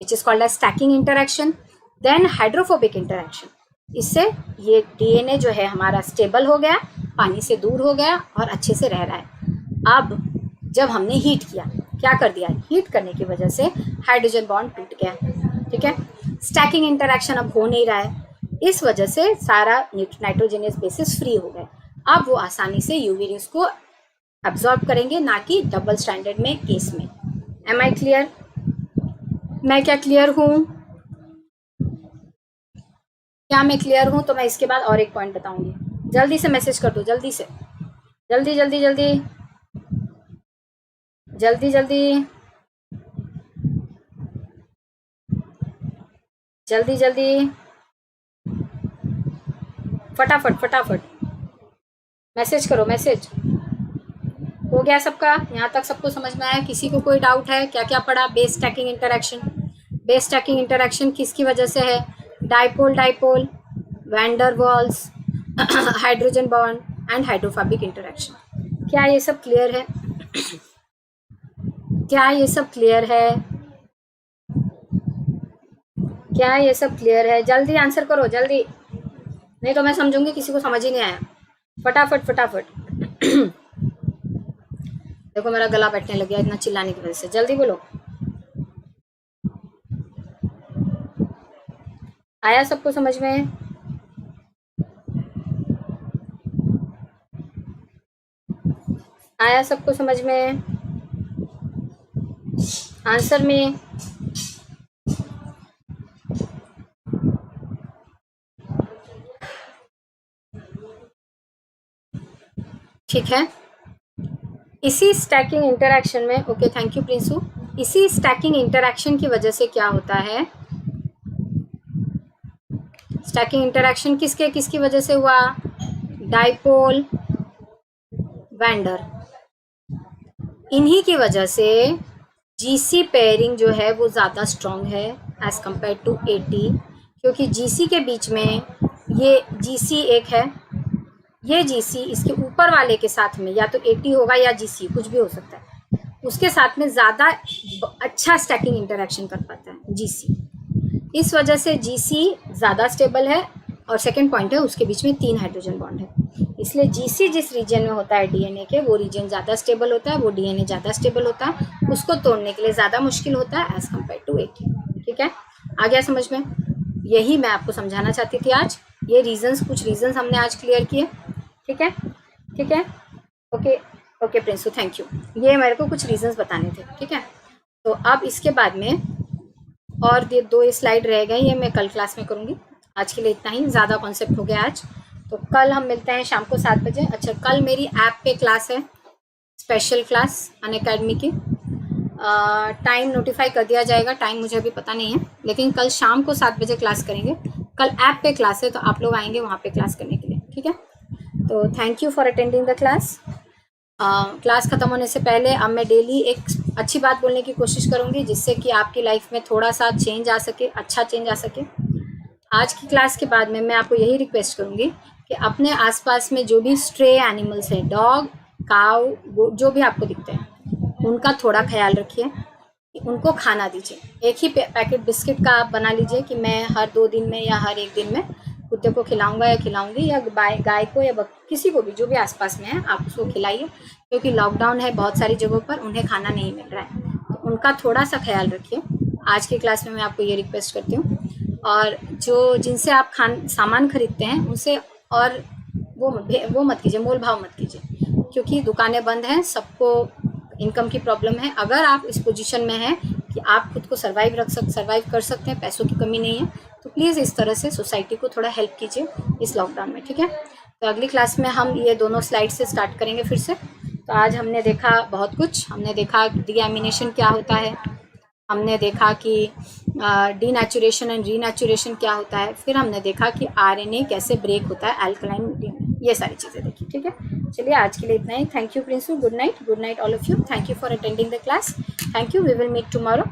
A: which is called as stacking interaction. Then hydrophobic interaction, इससे ये डीएनए जो है हमारा स्टेबल हो गया, पानी से दूर हो गया और अच्छे से रह रहा है। अब जब हमने हीट किया, क्या कर दिया, हीट करने की वजह से हाइड्रोजन बॉन्ड टूट गया। ठीक है, स्टैकिंग इंटरेक्शन अब हो नहीं रहा है, इस वजह से सारा नाइट्रोजनियस बेसिस फ्री हो गए। अब वो आसानी से यूवी रेज को अब्सॉर्ब करेंगे, ना कि डबल स्टैंडर्ड में केस में। Am I clear? मैं क्या क्लियर हूँ? क्या मैं क्लियर हूँ? तो मैं इसके बाद और एक पॉइंट बताऊंगी, जल्दी से मैसेज कर दो, जल्दी से, जल्दी जल्दी जल्दी जल्दी जल्दी जल्दी जल्दी, फटाफट फटाफट मैसेज करो, मैसेज। हो गया सबका? यहाँ तक सबको समझ में आया? किसी को कोई डाउट है? क्या क्या पढ़ा? Base stacking interaction, base stacking interaction किसकी वजह से है, dipole dipole, van der Waals, hydrogen bond and hydrophobic interaction. क्या ये सब क्लियर है? क्या ये सब क्लियर है? क्या ये सब क्लियर है? जल्दी आंसर करो, जल्दी, नहीं तो मैं समझूंगी किसी को समझ ही नहीं आया। फटाफट फटाफट देखो मेरा गला बैठने लग गया इतना चिल्लाने की वजह से, जल्दी बोलो। आया सबको समझ में? आया सबको समझ में? आंसर में? ठीक है, इसी स्टैकिंग इंटरेक्शन में, ओके थैंक यू प्रिंसू, इसी स्टैकिंग इंटरेक्शन की वजह से क्या होता है, स्टैकिंग इंटरेक्शन किसकी वजह से हुआ, डाइपोल वैन डर, इन्हीं की वजह से जीसी पेयरिंग जो है वो ज़्यादा स्ट्रॉन्ग है एज कंपेयर टू एटी, क्योंकि जीसी के बीच में ये जीसी एक है, ये जीसी इसके ऊपर वाले के साथ में या तो एटी होगा या जीसी, कुछ भी हो सकता है, उसके साथ में ज़्यादा अच्छा स्टैकिंग इंटरेक्शन कर पाता है जीसी। इस वजह से जीसी ज़्यादा स्टेबल है, और सेकंड पॉइंट है उसके बीच में 3 हाइड्रोजन बॉन्ड है, इसलिए जीसी जिस रीजन में होता है डीएनए के, वो रीजन ज़्यादा स्टेबल होता है, वो डीएनए ज़्यादा स्टेबल होता है, उसको तोड़ने के लिए ज़्यादा मुश्किल होता है एज कम्पेयर टू एटी। ठीक है, आ गया समझ में? यही मैं आपको समझाना चाहती थी आज, ये रीजंस, कुछ रीजंस हमने आज क्लियर किए। ठीक है, ठीक है, okay okay Prinsu, thank you. ये मेरे को कुछ रीजंस बताने थे, ठीक है। तो अब इसके बाद में और दो स्लाइड रह गए, ये मैं कल क्लास में करूँगी। आज के लिए इतना ही, ज़्यादा कॉन्सेप्ट हो गया आज। तो कल हम मिलते हैं शाम को 7 बजे। अच्छा, कल मेरी ऐप पे क्लास है, स्पेशल क्लास अनअकैडमी की। टाइम नोटिफाई कर दिया जाएगा, टाइम मुझे अभी पता नहीं है, लेकिन कल शाम को 7 बजे क्लास करेंगे। कल ऐप पे क्लास है, तो आप लोग आएंगे वहाँ पे क्लास करने के लिए, ठीक है। तो thank you for attending the class. Class ख़त्म होने से पहले अब मैं डेली एक अच्छी बात बोलने की कोशिश करूँगी, जिससे कि आपकी लाइफ में थोड़ा सा चेंज आ सके, अच्छा चेंज आ सके। आज की क्लास के बाद में मैं आपको यही रिक्वेस्ट करूँगी कि अपने आसपास में जो भी स्ट्रे एनिमल्स हैं, डॉग, काऊ, जो भी आपको दिखते हैं, उनका थोड़ा ख्याल रखिए, उनको खाना दीजिए। एक ही पैकेट बिस्किट का आप बना लीजिए कि मैं हर 2 दिन में या हर 1 दिन में कुत्ते को खिलाऊंगा या खिलाऊंगी, या गाय को या किसी को भी, जो भी आसपास में है आप उसको खिलाइए, क्योंकि लॉकडाउन है, बहुत सारी जगहों पर उन्हें खाना नहीं मिल रहा है, तो उनका थोड़ा सा ख्याल रखिए। आज की क्लास में मैं आपको ये रिक्वेस्ट करती हूँ। और जो जिनसे आप सामान खरीदते हैं उनसे और वो मत कीजिए, मोल भाव मत कीजिए, क्योंकि दुकानें बंद हैं, सबको इनकम की प्रॉब्लम है। अगर आप इस पोजीशन में हैं कि आप खुद को सर्वाइव कर सकते हैं, पैसों की कमी नहीं है, तो प्लीज़ इस तरह से सोसाइटी को थोड़ा हेल्प कीजिए इस लॉकडाउन में, ठीक है। तो अगली क्लास में हम ये दोनों स्लाइड से स्टार्ट करेंगे फिर से। तो आज हमने देखा बहुत कुछ, हमने देखा डीएमिनेशन क्या होता है, हमने देखा कि डीनेचुरेशन एंड रीनेचुरेशन क्या होता है, फिर हमने देखा कि आरएनए कैसे ब्रेक होता है अल्कलाइन मीडियम में, ये सारी चीज़ें देखी, ठीक है। चलिए आज के लिए इतना ही। Thank you Prinsu, good night all of you. Thank you for attending the class. Thank you, we will meet tomorrow.